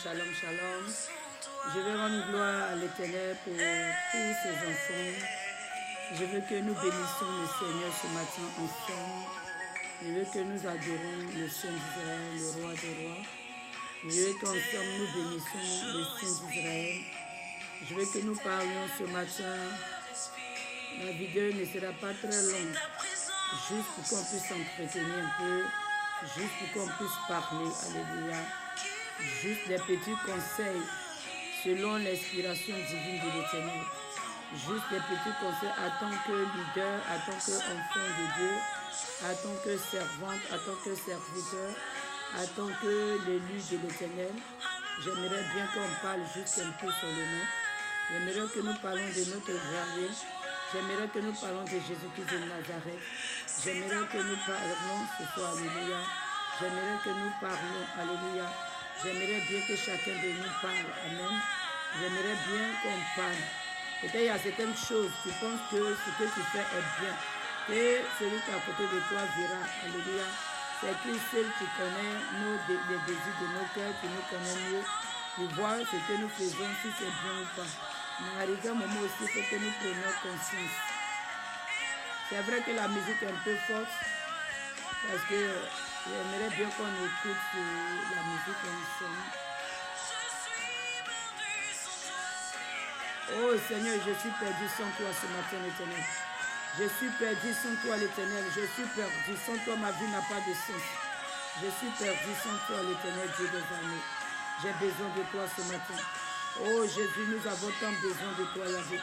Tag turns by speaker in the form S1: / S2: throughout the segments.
S1: Shalom, shalom. Je veux rendre gloire à l'Éternel pour tous ses enfants. Je veux que nous bénissions le Seigneur ce matin ensemble. Je veux que nous adorons le Saint d'Israël, le Roi des Rois. Je veux qu'ensemble nous bénissions le Saint d'Israël. Je veux que nous parlions ce matin. La vidéo ne sera pas très longue. Juste pour qu'on puisse s'entretenir un peu. Juste pour qu'on puisse parler. Alléluia. Juste des petits conseils selon l'inspiration divine de l'Éternel. Juste des petits conseils en tant que leader, en tant qu'enfant de Dieu, en tant que servante, en tant que serviteur, en tant que l'élu de l'Éternel. J'aimerais bien qu'on parle juste un peu sur le nom. J'aimerais que nous parlons de notre Yahvé. J'aimerais que nous parlons de Jésus-Christ de Nazareth. J'aimerais que nous parlons ce soir, alléluia. J'aimerais que nous parlions, alléluia. J'aimerais bien que chacun de nous parle, amen. J'aimerais bien qu'on parle. Peut-être il y a certaines choses, tu penses que ce que tu fais est bien. Et celui qui est à côté de toi verra, alléluia. C'est que seul qui connaît les désirs de nos cœurs, qui nous connaît mieux, qui voit ce que nous faisons, si c'est bien ou pas. Mais arrivé un moment aussi, il faut que nous prenions conscience. C'est vrai que la musique est un peu forte, parce que j'aimerais bien qu'on écoute la musique ensemble. Oh Seigneur, je suis perdu sans toi ce matin, l'Éternel. Je suis perdu sans toi, l'Éternel. Je suis perdu sans toi, ma vie n'a pas de sens. Je suis perdu sans toi, l'Éternel, Dieu des armées. J'ai besoin de toi ce matin. Oh Jésus, nous avons tant besoin de toi, Yahvé.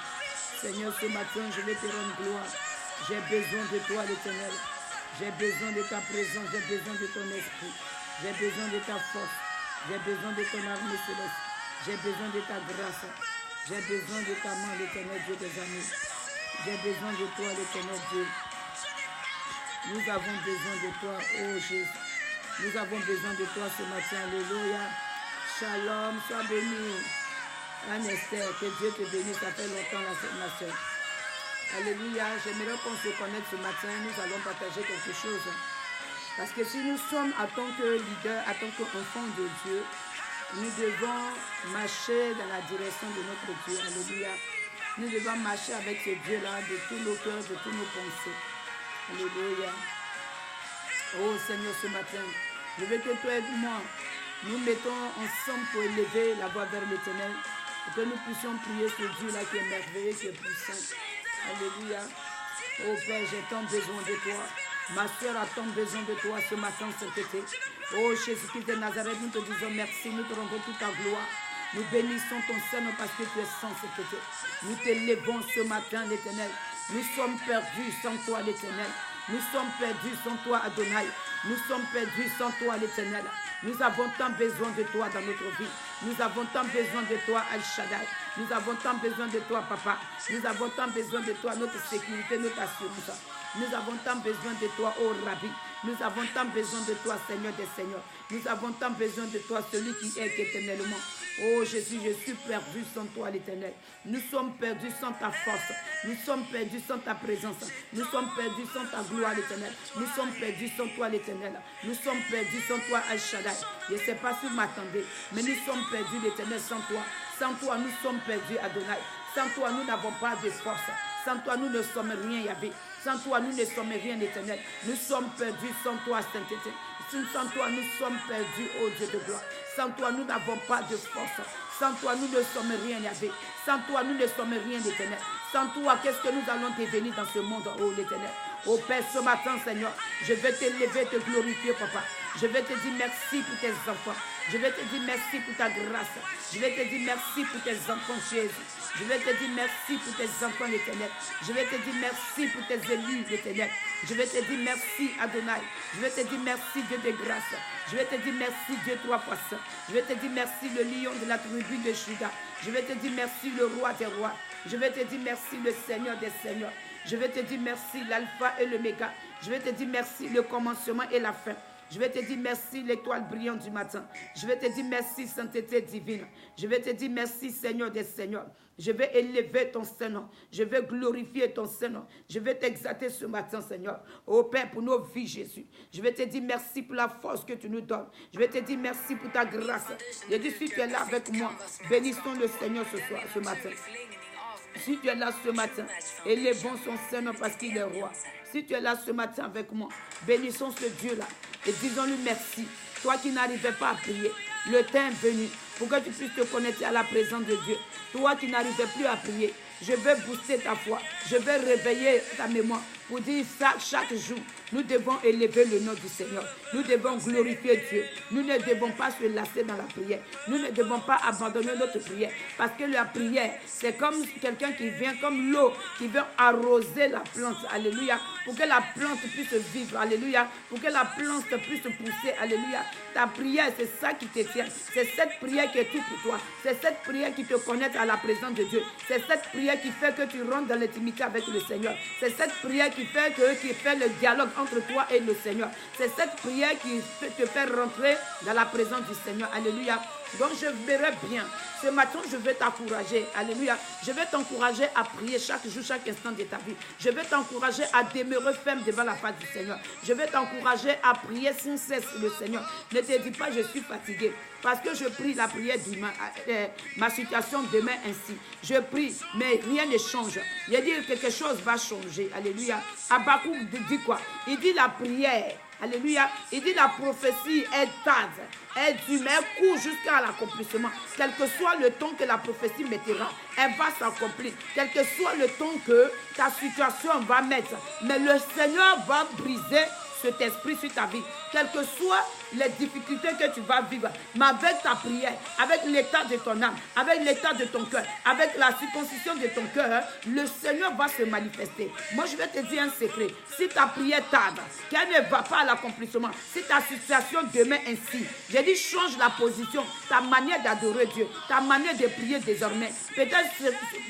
S1: Seigneur, ce matin, je vais te rendre gloire. J'ai besoin de toi, l'Éternel. J'ai besoin de ta présence, j'ai besoin de ton esprit. J'ai besoin de ta force. J'ai besoin de ton armée céleste. J'ai besoin de ta grâce. J'ai besoin de ta main, l'Éternel Dieu des armées. J'ai besoin de toi, l'Éternel Dieu. Nous avons besoin de toi, oh Jésus. Nous avons besoin de toi ce matin, alléluia. Shalom, sois béni. Anne-Esther, que Dieu te bénisse, ça fait longtemps, ma soeur. Alléluia, j'aimerais qu'on se connecte ce matin, nous allons partager quelque chose. Parce que si nous sommes en tant que leader, en tant qu'enfant de Dieu, nous devons marcher dans la direction de notre Dieu. Alléluia. Nous devons marcher avec ce Dieu-là de tous nos cœurs, de tous nos pensées. Alléluia. Oh Seigneur, ce matin, je veux que toi et moi, nous mettons ensemble pour élever la voix vers l'Éternel, pour que nous puissions prier ce Dieu-là qui est merveilleux, qui est puissant. Alléluia. Oh Père, j'ai tant besoin de toi. Ma soeur a tant besoin de toi ce matin, cet été. Oh Jésus-Christ de Nazareth, nous te disons merci, nous te rendons toute ta gloire. Nous bénissons ton Seigneur parce que tu es saint cet été. Nous t'élevons ce matin, l'Éternel. Nous sommes perdus sans toi, l'Éternel. Nous sommes perdus sans toi, Adonai. Nous sommes perdus sans toi, l'Éternel. Nous avons tant besoin de toi dans notre vie. Nous avons tant besoin de toi, Al-Shaddai. Nous avons tant besoin de toi, Papa. Nous avons tant besoin de toi, notre sécurité, notre assurance. Nous avons tant besoin de toi, oh Rabbi. Nous avons tant besoin de toi, Seigneur des Seigneurs. Nous avons tant besoin de toi, celui qui est éternellement. Oh Jésus, je suis perdu sans toi, l'Éternel. Nous sommes perdus sans ta force. Nous sommes perdus sans ta présence. Nous sommes perdus sans ta gloire, l'Éternel. Nous sommes perdus sans toi, l'Éternel. Nous sommes perdus sans toi, Al-Shaddai. Je ne sais pas si vous m'attendez, mais nous sommes perdus, l'Éternel, sans toi. Sans toi, nous sommes perdus, Adonai. Sans toi, nous n'avons pas de force. Sans toi, nous ne sommes rien, Yahvé. Sans toi, nous ne sommes rien, Éternel. Nous sommes perdus sans toi, Saint-Éternel. Sans toi, nous sommes perdus, ô Dieu de gloire. Sans toi, nous n'avons pas de force. Sans toi, nous ne sommes rien, Yahvé. Sans toi, nous ne sommes rien, l'Éternel. Sans toi, qu'est-ce que nous allons devenir dans ce monde, ô l'Éternel? Ô Père, ce matin, Seigneur, je vais t'élever, te glorifier, Papa. Je vais te dire merci pour tes enfants. Je vais te dire merci pour ta grâce. Je vais te dire merci pour tes enfants, Jésus. Je vais te dire merci pour tes enfants, l'Éternel. Je vais te dire merci pour tes élus, l'Éternel. Je vais te dire merci, Adonai. Je vais te dire merci, Dieu de grâce. Je vais te dire merci, Dieu trois fois saint. Je vais te dire merci, le lion de la tribu de Juda. Je vais te dire merci, le roi des rois. Je vais te dire merci, le Seigneur des seigneurs. Je vais te dire merci, l'alpha et l'oméga. Je vais te dire merci, le commencement et la fin. Je vais te dire merci, l'étoile brillante du matin. Je vais te dire merci, sainteté divine. Je vais te dire merci, Seigneur des Seigneurs. Je vais élever ton Saint-Nom. Je vais glorifier ton Saint-Nom. Je vais t'exalter ce matin, Seigneur. Ô Père, pour nos vies, Jésus. Je vais te dire merci pour la force que tu nous donnes. Je vais te dire merci pour ta grâce. Je dis, si tu es là avec moi, bénissons le Seigneur ce matin. Si tu es là ce matin, élevons son Saint-Nom parce qu'il est roi. Si tu es là ce matin avec moi, bénissons ce Dieu-là et disons-lui merci. Toi qui n'arrivais pas à prier, le temps est venu pour que tu puisses te connecter à la présence de Dieu. Toi qui n'arrivais plus à prier, je vais booster ta foi. Je vais réveiller ta mémoire pour dire ça chaque jour. Nous devons élever le nom du Seigneur. Nous devons glorifier Dieu. Nous ne devons pas se lasser dans la prière. Nous ne devons pas abandonner notre prière. Parce que la prière, c'est comme quelqu'un qui vient, comme l'eau, qui vient arroser la plante. Alléluia. Pour que la plante puisse vivre. Alléluia. Pour que la plante puisse pousser. Alléluia. Ta prière, c'est ça qui te tient. C'est cette prière qui est tout pour toi. C'est cette prière qui te connecte à la présence de Dieu. C'est cette prière qui fait que tu rentres dans l'intimité avec le Seigneur. C'est cette prière qui fait le dialogue entre toi et le Seigneur. C'est cette prière qui te fait rentrer dans la présence du Seigneur. Alléluia. Donc je verrai bien. Ce matin, je vais t'encourager. Alléluia. Je vais t'encourager à prier chaque jour, chaque instant de ta vie. Je vais t'encourager à demeurer ferme devant la face du Seigneur. Je vais t'encourager à prier sans cesse le Seigneur. Ne te dis pas, je suis fatigué. Parce que je prie la prière d'humain. Ma situation demeure ainsi. Je prie, mais rien ne change. Il dit que quelque chose va changer. Alléluia. Habakkuk dit quoi? Il dit la prière. Alléluia. Il dit la prophétie est tarde, est dure, mais elle court jusqu'à l'accomplissement. Quel que soit le temps que la prophétie mettra, elle va s'accomplir. Quel que soit le temps que ta situation va mettre, mais le Seigneur va briser cet esprit sur ta vie. Quelles que soient les difficultés que tu vas vivre, mais avec ta prière, avec l'état de ton âme, avec l'état de ton cœur, avec la circoncision de ton cœur, le Seigneur va se manifester. Moi, je vais te dire un secret. Si ta prière tarde, qu'elle ne va pas à l'accomplissement, si ta situation demeure ainsi, j'ai dit change la position, ta manière d'adorer Dieu, ta manière de prier désormais. Peut-être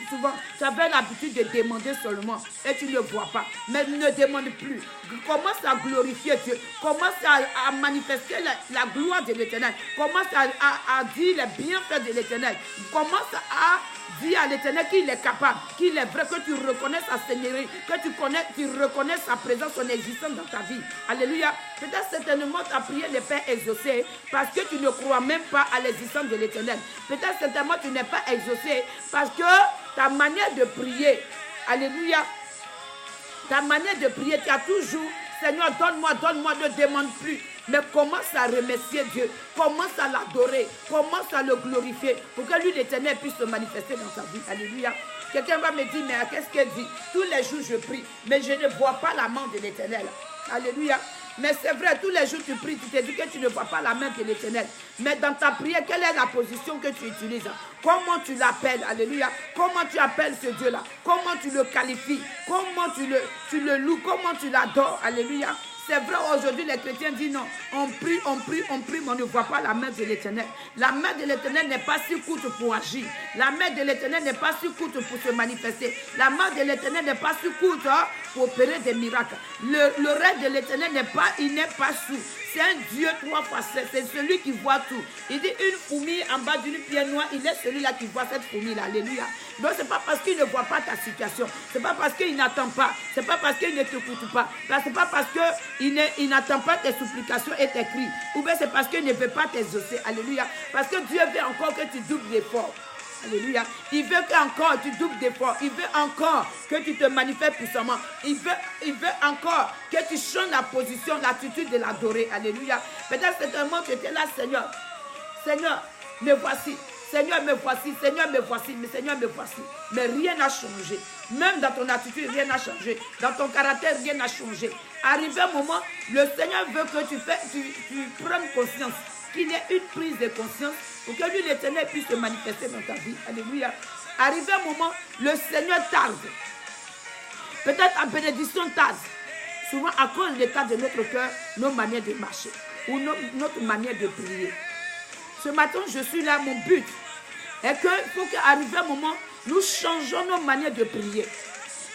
S1: souvent, tu avais l'habitude de demander seulement et tu ne vois pas. Mais ne demande plus. Commence à glorifier Dieu. Commence à manifester la gloire de l'Éternel. Commence à dire les bienfaits de l'Éternel. Commence à dire à l'Éternel qu'il est capable, qu'il est vrai, que tu reconnaisses sa seigneurie, que tu reconnaisses sa présence, son existence dans ta vie. Alléluia. Peut-être certainement ta prière n'est pas exaucée parce que tu ne crois même pas à l'existence de l'Éternel. Peut-être certainement tu n'es pas exaucé parce que ta manière de prier, alléluia, ta manière de prier, tu as toujours, Seigneur, donne-moi, ne demande plus. Mais commence à remercier Dieu, commence à l'adorer, commence à le glorifier pour que lui, l'Éternel, puisse se manifester dans ta vie. Alléluia. Quelqu'un va me dire, mais qu'est-ce qu'elle dit? Tous les jours, je prie, mais je ne vois pas la main de l'Éternel. Alléluia. Mais c'est vrai, tous les jours tu pries, tu te dis que tu ne vois pas la main de l'Éternel. Mais dans ta prière, quelle est la position que tu utilises? Comment tu l'appelles? Alléluia. Comment tu appelles ce Dieu-là? Comment tu le qualifies? Comment tu le loues? Comment tu l'adores? Alléluia. C'est vrai, aujourd'hui, les chrétiens disent non. On prie, mais on ne voit pas la main de l'Éternel. La main de l'Éternel n'est pas si courte pour agir. La main de l'Éternel n'est pas si courte pour se manifester. La main de l'Éternel n'est pas si courte pour opérer des miracles. Le règne de l'Éternel il n'est pas sourd. C'est un Dieu 3 fois 7. C'est celui qui voit tout. Il dit une fourmi en bas d'une pierre noire, il est celui-là qui voit cette fourmi-là. Alléluia. Donc, ce n'est pas parce qu'il ne voit pas ta situation. Ce n'est pas parce qu'il n'attend pas. Ce n'est pas parce qu'il ne t'écoute pas. Ce n'est pas parce qu'il n'attend pas tes supplications et tes cris. Ou bien c'est parce qu'il ne veut pas t'exaucer. Alléluia. Parce que Dieu veut encore que tu doubles l'effort. Alléluia. Il veut qu'encore tu doubles d'efforts. Il veut encore que tu te manifestes puissamment. Il veut encore que tu changes la position, l'attitude de l'adorer. Alléluia. Peut-être certainement que tu es là, Seigneur. Seigneur, me voici. Seigneur, me voici. Seigneur, me voici. Mais Seigneur, me voici. Mais rien n'a changé. Même dans ton attitude, rien n'a changé. Dans ton caractère, rien n'a changé. Arrivé un moment, le Seigneur veut que tu prennes conscience qu'il y ait une prise de conscience pour que lui, l'Éternel, puisse se manifester dans ta vie. Alléluia. Arrivé un moment, le Seigneur tarde. Peut-être la bénédiction tarde. Souvent à cause de l'état de notre cœur, nos manières de marcher ou notre manière de prier. Ce matin, je suis là, mon but est qu'il faut qu'arrive un moment, nous changeons nos manières de prier.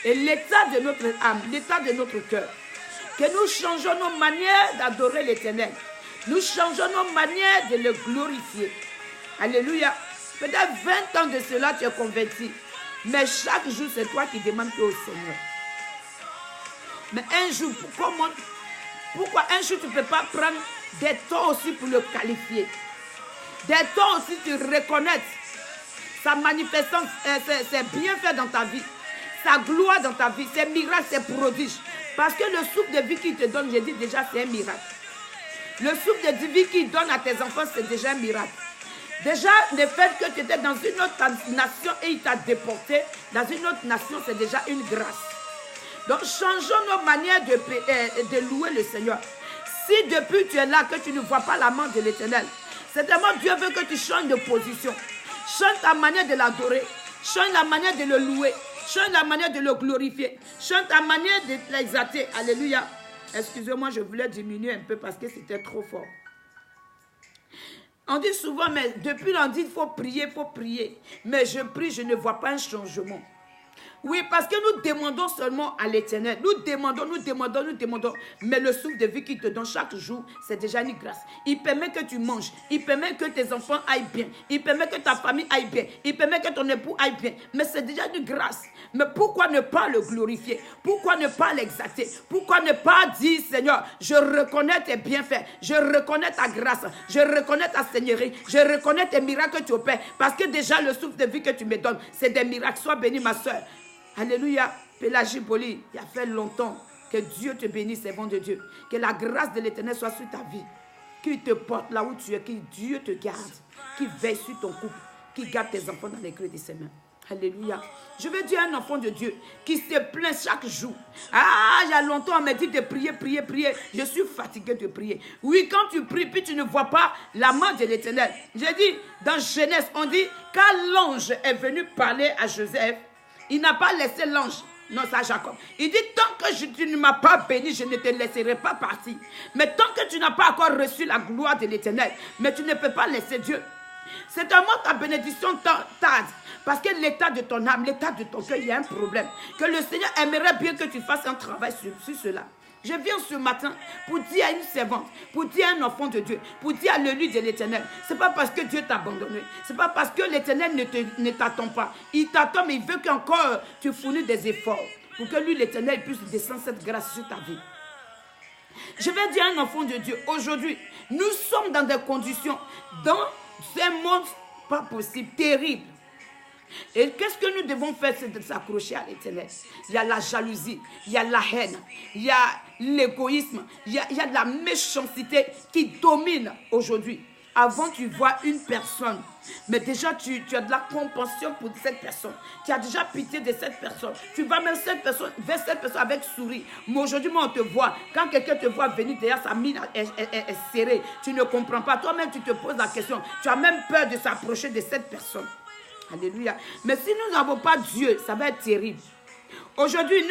S1: Et l'état de notre âme, l'état de notre cœur. Que nous changeons nos manières d'adorer l'Éternel. Nous changeons nos manières de le glorifier. Alléluia. Peut-être 20 ans de cela, tu es converti. Mais chaque jour, c'est toi qui demandes au Seigneur. Mais un jour, pourquoi un jour tu ne peux pas prendre des temps aussi pour le qualifier? Des temps aussi tu reconnais sa manifestance, ses bienfaits dans ta vie, sa gloire dans ta vie, ses miracles, ses prodiges. Parce que le souffle de vie qu'il te donne, j'ai dit déjà, c'est un miracle. Le souffle de vie qu'il donne à tes enfants, c'est déjà un miracle. Déjà, le fait que tu étais dans une autre nation et il t'a déporté dans une autre nation, c'est déjà une grâce. Donc, changeons nos manières de louer le Seigneur. Si depuis tu es là, que tu ne vois pas la main de l'Éternel, certainement Dieu veut que tu changes de position. Change ta manière de l'adorer. Change la manière de le louer. Change la manière de le glorifier. Change ta manière de l'exalter. Alléluia. Excusez-moi, je voulais diminuer un peu parce que c'était trop fort. On dit souvent, mais depuis on dit, il faut prier. Mais je prie, je ne vois pas un changement. Oui, parce que nous demandons seulement à l'Éternel. Nous demandons. Mais le souffle de vie qu'il te donne chaque jour, c'est déjà une grâce. Il permet que tu manges. Il permet que tes enfants aillent bien. Il permet que ta famille aille bien. Il permet que ton époux aille bien. Mais c'est déjà une grâce. Mais pourquoi ne pas le glorifier? Pourquoi ne pas l'exalter? Pourquoi ne pas dire, Seigneur, je reconnais tes bienfaits. Je reconnais ta grâce. Je reconnais ta seigneurie. Je reconnais tes miracles que tu opères. Parce que déjà le souffle de vie que tu me donnes, c'est des miracles. Sois bénie, ma soeur. Alléluia. Pélagie Poli, il a fait longtemps que Dieu te bénisse, servant de Dieu. Que la grâce de l'Éternel soit sur ta vie. Qu'il te porte là où tu es. Que Dieu te garde. Qu'il veille sur ton couple. Qu'il garde tes enfants dans les creux de ses mains. Alléluia. Je veux dire un enfant de Dieu qui se plaint chaque jour. Ah, il y a longtemps, on m'a dit de prier. Je suis fatigué de prier. Oui, quand tu pries, puis tu ne vois pas la main de l'Éternel. J'ai dit, dans Genèse, on dit, quand l'ange est venu parler à Joseph, il n'a pas laissé l'ange. Non, ça Jacob. Il dit, tant que tu ne m'as pas béni, je ne te laisserai pas partir. Mais tant que tu n'as pas encore reçu la gloire de l'Éternel, mais tu ne peux pas laisser Dieu. C'est un mot, ta bénédiction tarde. Parce que l'état de ton âme, l'état de ton cœur, il y a un problème. Que le Seigneur aimerait bien que tu fasses un travail sur cela. Je viens ce matin pour dire à une servante, pour dire à un enfant de Dieu, pour dire à l'élu de l'Éternel. Ce n'est pas parce que Dieu t'a abandonné. Ce n'est pas parce que l'Éternel ne t'attend pas. Il t'attend, mais il veut qu'encore tu fournisses des efforts pour que lui, l'Éternel, puisse descendre cette grâce sur ta vie. Je vais dire à un enfant de Dieu, aujourd'hui, nous sommes dans des conditions, dans un monde pas possible, terrible. Et qu'est-ce que nous devons faire? C'est de s'accrocher à l'Éternel. Il y a la jalousie, il y a la haine, il y a l'égoïsme, il y a de la méchanceté qui domine aujourd'hui. Avant, tu vois une personne, mais déjà tu as de la compassion pour cette personne. Tu as déjà pitié de cette personne. Tu vas même vers cette personne avec sourire. Mais aujourd'hui, moi, on te voit. Quand quelqu'un te voit venir derrière, sa mine est serrée. Tu ne comprends pas. Toi-même, tu te poses la question. Tu as même peur de s'approcher de cette personne. Alléluia. Mais si nous n'avons pas Dieu, ça va être terrible. Aujourd'hui,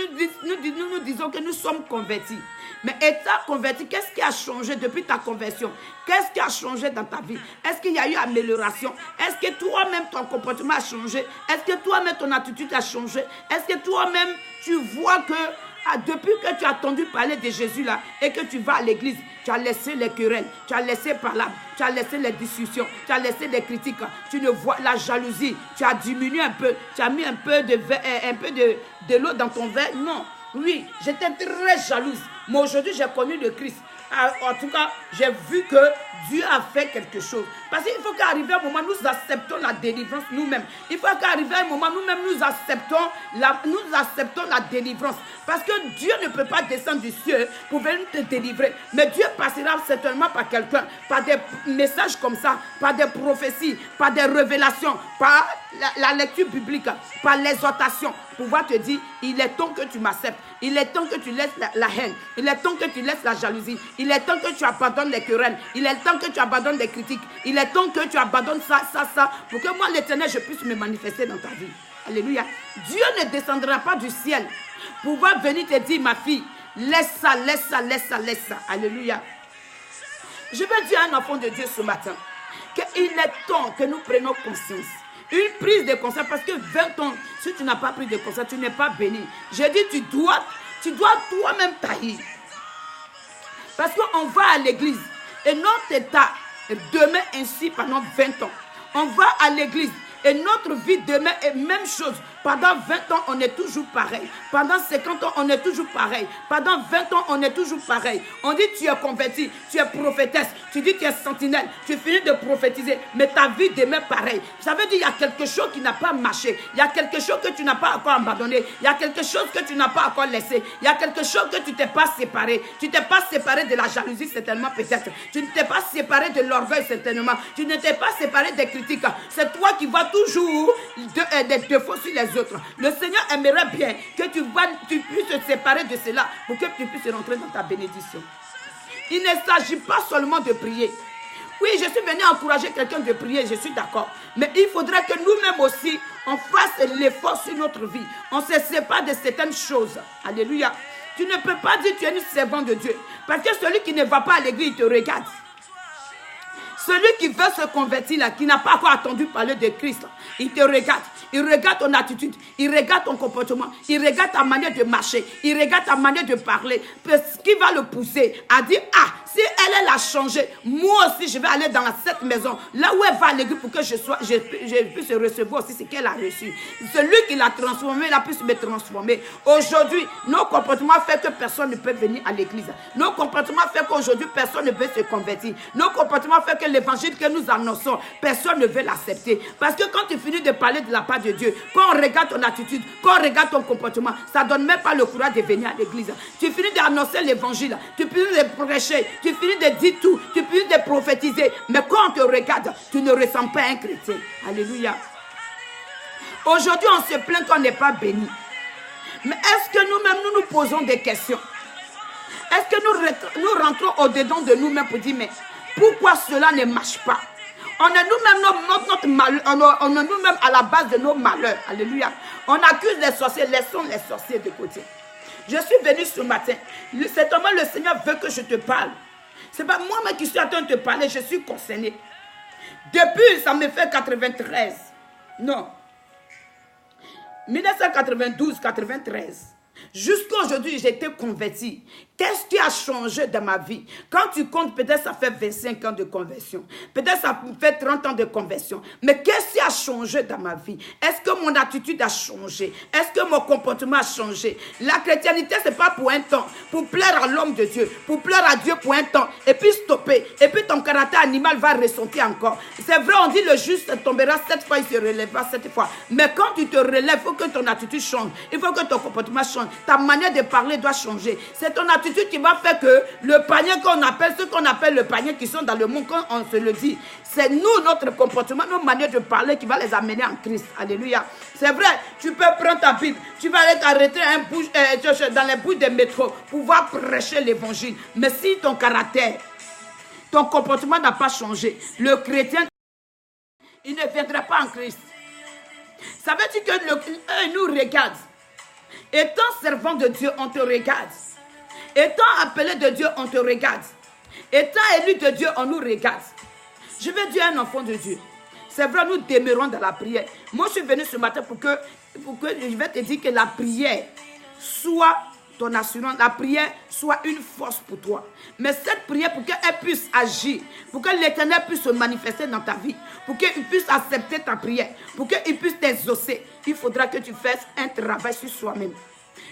S1: nous disons que nous sommes convertis. Mais étant converti, qu'est-ce qui a changé depuis ta conversion? Qu'est-ce qui a changé dans ta vie? Est-ce qu'il y a eu amélioration? Est-ce que toi-même, ton comportement a changé? Est-ce que toi-même, ton attitude a changé? Est-ce que toi-même, tu vois que depuis que tu as entendu parler de Jésus là et que tu vas à l'église, tu as laissé les querelles, tu as laissé par là, tu as laissé les discussions, tu as laissé les critiques, tu ne vois la jalousie, tu as diminué un peu, tu as mis un peu de l'eau dans ton verre. Non, oui, j'étais très jalouse, mais aujourd'hui j'ai connu le Christ. En tout cas, j'ai vu que Dieu a fait quelque chose. Parce qu'il faut qu'arrive un moment, nous acceptons la délivrance nous-mêmes. Il faut qu'arrive un moment, nous-mêmes, nous acceptons la délivrance. Parce que Dieu ne peut pas descendre du ciel pour venir te délivrer. Mais Dieu passera certainement par quelqu'un, par des messages comme ça, par des prophéties, par des révélations, par la lecture biblique, par l'exhortation, pour pouvoir te dire, il est temps que tu m'acceptes. Il est temps que tu laisses la haine. Il est temps que tu laisses la jalousie. Il est temps que tu abandonnes les querelles. Il est temps que tu abandonnes les critiques. Il est temps que tu abandonnes ça, pour que moi, l'Éternel, je puisse me manifester dans ta vie. Alléluia. Dieu ne descendra pas du ciel pour pouvoir venir te dire, ma fille, laisse ça. Alléluia. Je veux dire à un enfant de Dieu ce matin qu'il est temps que nous prenions conscience. Une prise de conscience, parce que 20 ans, si tu n'as pas pris de conscience, tu n'es pas béni. J'ai dit, tu dois toi-même tailler. Parce qu'on va à l'église et notre état demeure ainsi pendant 20 ans. On va à l'église et notre vie demeure la même chose. Pendant 20 ans, on est toujours pareil. Pendant 50 ans, on est toujours pareil. Pendant 20 ans, on est toujours pareil. On dit tu es converti, tu es prophétesse, tu dis tu es sentinelle, tu finis de prophétiser, mais ta vie demeure pareille. Ça veut dire qu'il y a quelque chose qui n'a pas marché. Il y a quelque chose que tu n'as pas encore abandonné. Il y a quelque chose que tu n'as pas encore laissé. Il y a quelque chose que tu ne t'es pas séparé. Tu ne t'es pas séparé de la jalousie, certainement peut-être. Tu ne t'es pas séparé de l'orgueil, certainement. Tu ne t'es pas séparé des critiques. C'est toi qui vas toujours des défauts sur les autres. Le Seigneur aimerait bien que tu puisses te séparer de cela pour que tu puisses rentrer dans ta bénédiction. Il ne s'agit pas seulement de prier. Oui, je suis venu encourager quelqu'un de prier, je suis d'accord. Mais il faudrait que nous-mêmes aussi, on fasse l'effort sur notre vie. On se sépare de certaines choses. Alléluia. Tu ne peux pas dire que tu es une servante de Dieu. Parce que celui qui ne va pas à l'église, il te regarde. Celui qui veut se convertir, là, qui n'a pas encore attendu parler de Christ, là, il te regarde. Il regarde ton attitude, il regarde ton comportement, il regarde ta manière de marcher, il regarde ta manière de parler. Ce qui va le pousser à dire, ah, si elle a changé, moi aussi je vais aller dans cette maison, là où elle va à l'église pour que je puisse recevoir aussi ce qu'elle a reçu. Celui qui l'a transformé, il a pu me transformer. Aujourd'hui, nos comportements font que personne ne peut venir à l'église. Nos comportements font qu'aujourd'hui, personne ne veut se convertir. Nos comportements font que l'évangile que nous annonçons, personne ne veut l'accepter. Parce que quand tu finis de parler de la part de Dieu, quand on regarde ton attitude, quand on regarde ton comportement, ça ne donne même pas le courage de venir à l'église. Tu finis d'annoncer l'évangile, tu finis de prêcher, tu finis de dire tout, tu finis de prophétiser, mais quand on te regarde, tu ne ressembles pas à un chrétien. Alléluia. Aujourd'hui, on se plaint qu'on n'est pas béni. Mais est-ce que nous-mêmes, nous nous posons des questions? Est-ce que nous rentrons au-dedans de nous-mêmes pour dire, mais pourquoi cela ne marche pas? On est nous-mêmes notre malheur, on est nous-mêmes à la base de nos malheurs. Alléluia. On accuse les sorciers, laissons les sorciers de côté. Je suis venu ce matin. Certainement, le Seigneur veut que je te parle. Ce n'est pas moi-même qui suis en train de te parler, je suis concerné. Depuis, ça me fait 93. Non. 1992, 93. Jusqu'à aujourd'hui, j'ai été converti. Qu'est-ce qui a changé dans ma vie? Quand tu comptes, peut-être ça fait 25 ans de conversion. Peut-être ça fait 30 ans de conversion. Mais qu'est-ce qui a changé dans ma vie? Est-ce que mon attitude a changé? Est-ce que mon comportement a changé? La chrétienté, ce n'est pas pour un temps. Pour plaire à l'homme de Dieu. Pour plaire à Dieu pour un temps. Et puis stopper. Et puis ton caractère animal va ressentir encore. C'est vrai, on dit le juste tombera 7 fois, il se relèvera 7 fois. Mais quand tu te relèves, il faut que ton attitude change. Il faut que ton comportement change. Ta manière de parler doit changer. C'est ton attitude qui va faire que le panier qu'on appelle, ceux qu'on appelle le panier qui sont dans le monde, quand on se le dit, c'est nous, notre comportement, nos manières de parler qui va les amener en Christ. Alléluia. C'est vrai, tu peux prendre ta Bible, tu vas aller t'arrêter dans les bouches des métros pour pouvoir prêcher l'évangile. Mais si ton caractère, ton comportement n'a pas changé, le chrétien, il ne viendra pas en Christ. Ça veut dire que eux nous regardent. Étant servant de Dieu, on te regarde. Étant appelé de Dieu, on te regarde. Étant élu de Dieu, on nous regarde. Je vais dire un enfant de Dieu. C'est vrai, nous demeurons dans la prière. Moi, je suis venu ce matin pour que je vais te dire que la prière soit ton assurance, la prière soit une force pour toi. Mais cette prière, pour qu'elle puisse agir, pour que l'Éternel puisse se manifester dans ta vie, pour qu'il puisse accepter ta prière, pour qu'il puisse t'exaucer, il faudra que tu fasses un travail sur soi-même.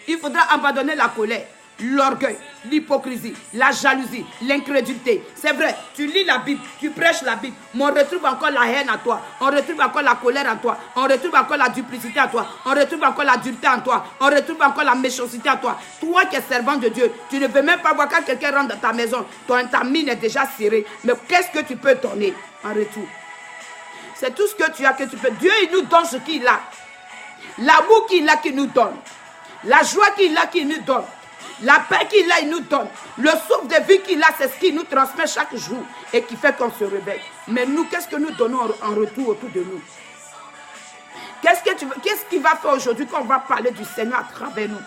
S1: Il faudra abandonner la colère, l'orgueil, l'hypocrisie, la jalousie, l'incrédulité. C'est vrai, tu lis la Bible, tu prêches la Bible, mais on retrouve encore la haine en toi, on retrouve encore la colère en toi, on retrouve encore la duplicité en toi, on retrouve encore l'adultère en toi, on retrouve encore la méchanceté en toi. Toi qui es servant de Dieu, tu ne veux même pas voir quand quelqu'un rentre dans ta maison, ta mine est déjà serrée, mais qu'est-ce que tu peux donner en retour? C'est tout ce que tu as que tu peux. Dieu, il nous donne ce qu'il a. L'amour qu'il a, qu'il nous donne. La joie qu'il a, qu'il nous donne. La paix qu'il a, il nous donne. Le souffle de vie qu'il a, c'est ce qu'il nous transmet chaque jour et qui fait qu'on se réveille. Mais nous, qu'est-ce que nous donnons en retour autour de nous? Qu'est-ce qu'il va faire aujourd'hui quand on va parler du Seigneur à travers nous?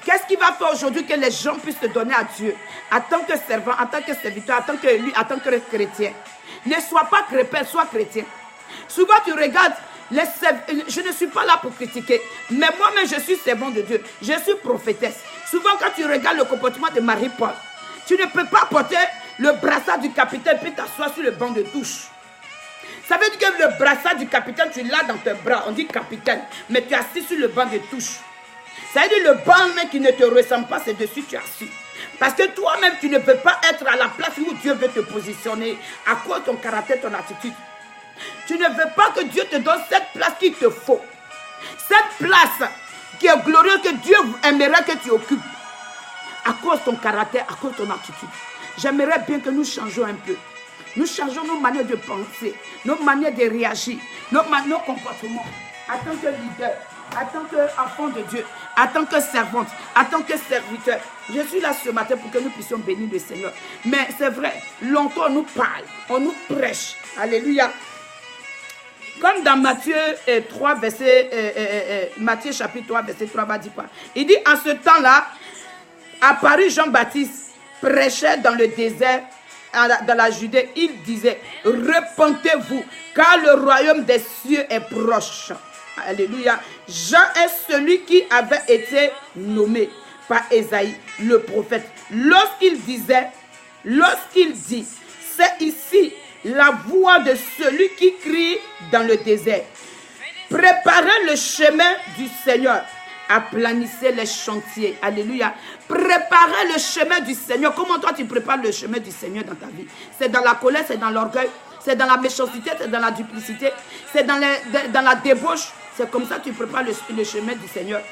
S1: Qu'est-ce qu'il va faire aujourd'hui que les gens puissent se donner à Dieu en tant que servant, en tant que serviteur, en tant que élu, en tant que chrétien? Ne sois pas chrétien, sois chrétien. Souvent tu regardes, je ne suis pas là pour critiquer, mais moi-même je suis servant de Dieu, je suis prophétesse. Souvent quand tu regardes le comportement de Marie-Paul, tu Tu ne peux pas porter le brassard du capitaine puis t'asseoir sur le banc de touche. Ça veut dire que le brassard du capitaine, tu l'as dans tes bras. On dit capitaine, mais tu es assis sur le banc de touche. Ça veut dire le banc même qui ne te ressemble pas, c'est dessus tu es assis. Parce que toi-même, tu ne peux pas être à la place où Dieu veut te positionner à cause de ton caractère, ton attitude. Tu ne veux pas que Dieu te donne cette place qu'il te faut. Cette place qui est glorieuse, que Dieu aimerait que tu occupes. À cause de ton caractère, à cause de ton attitude. J'aimerais bien que nous changeons un peu. Nous changeons nos manières de penser, nos manières de réagir, nos comportements. En tant que leader, en tant qu'enfant de Dieu, en tant que servante, en tant que serviteur. Je suis là ce matin pour que nous puissions bénir le Seigneur. Mais c'est vrai, longtemps on nous parle, on nous prêche. Alléluia. Comme dans Matthieu 3, Matthieu chapitre 3, verset 3 va dire quoi? Il dit, en ce temps-là, apparut Jean-Baptiste, prêchait dans le désert, dans la Judée, il disait, repentez-vous, car le royaume des cieux est proche. Alléluia. Jean est celui qui avait été nommé par Ésaïe, le prophète. Lorsqu'il dit, c'est ici la voix de celui qui crie dans le désert. Préparez le chemin du Seigneur. Aplanissez les chantiers. Alléluia. Préparez le chemin du Seigneur. Comment toi tu prépares le chemin du Seigneur dans ta vie? C'est dans la colère, c'est dans l'orgueil, c'est dans la méchanceté, c'est dans la duplicité, c'est dans la débauche. C'est comme ça que tu prépares le chemin du Seigneur.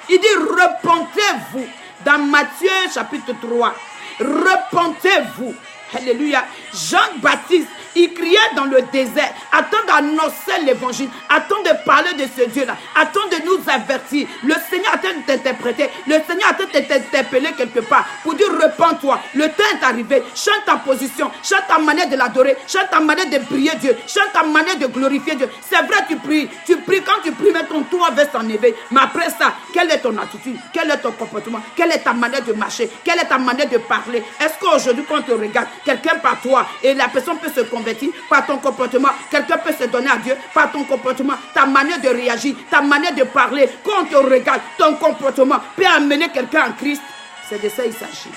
S1: Il dit repentez-vous. Dans Matthieu chapitre 3. Repentez-vous. Alléluia. Jean-Baptiste, il criait dans le désert. Attends d'annoncer l'évangile. Attends de parler de ce Dieu-là. Attends de nous avertir. Le Seigneur attend de t'interpréter. Le Seigneur attend de t'interpeller quelque part pour dire repens-toi. Le temps est arrivé. Chante ta position. Chante ta manière de l'adorer. Chante ta manière de prier Dieu. Chante ta manière de glorifier Dieu. C'est vrai, tu pries. Tu pries. Quand tu pries, mais ton toit va s'enlever. Mais après ça, quelle est ton attitude? Quel est ton comportement? Quelle est ta manière de marcher? Quelle est ta manière de parler? Est-ce qu'aujourd'hui, quand on te regarde, quelqu'un par toi et la personne peut se convertir par ton comportement, quelqu'un peut se donner à Dieu par ton comportement, ta manière de réagir, ta manière de parler, quand on te regarde, ton comportement peut amener quelqu'un en Christ. C'est de ça il s'agit.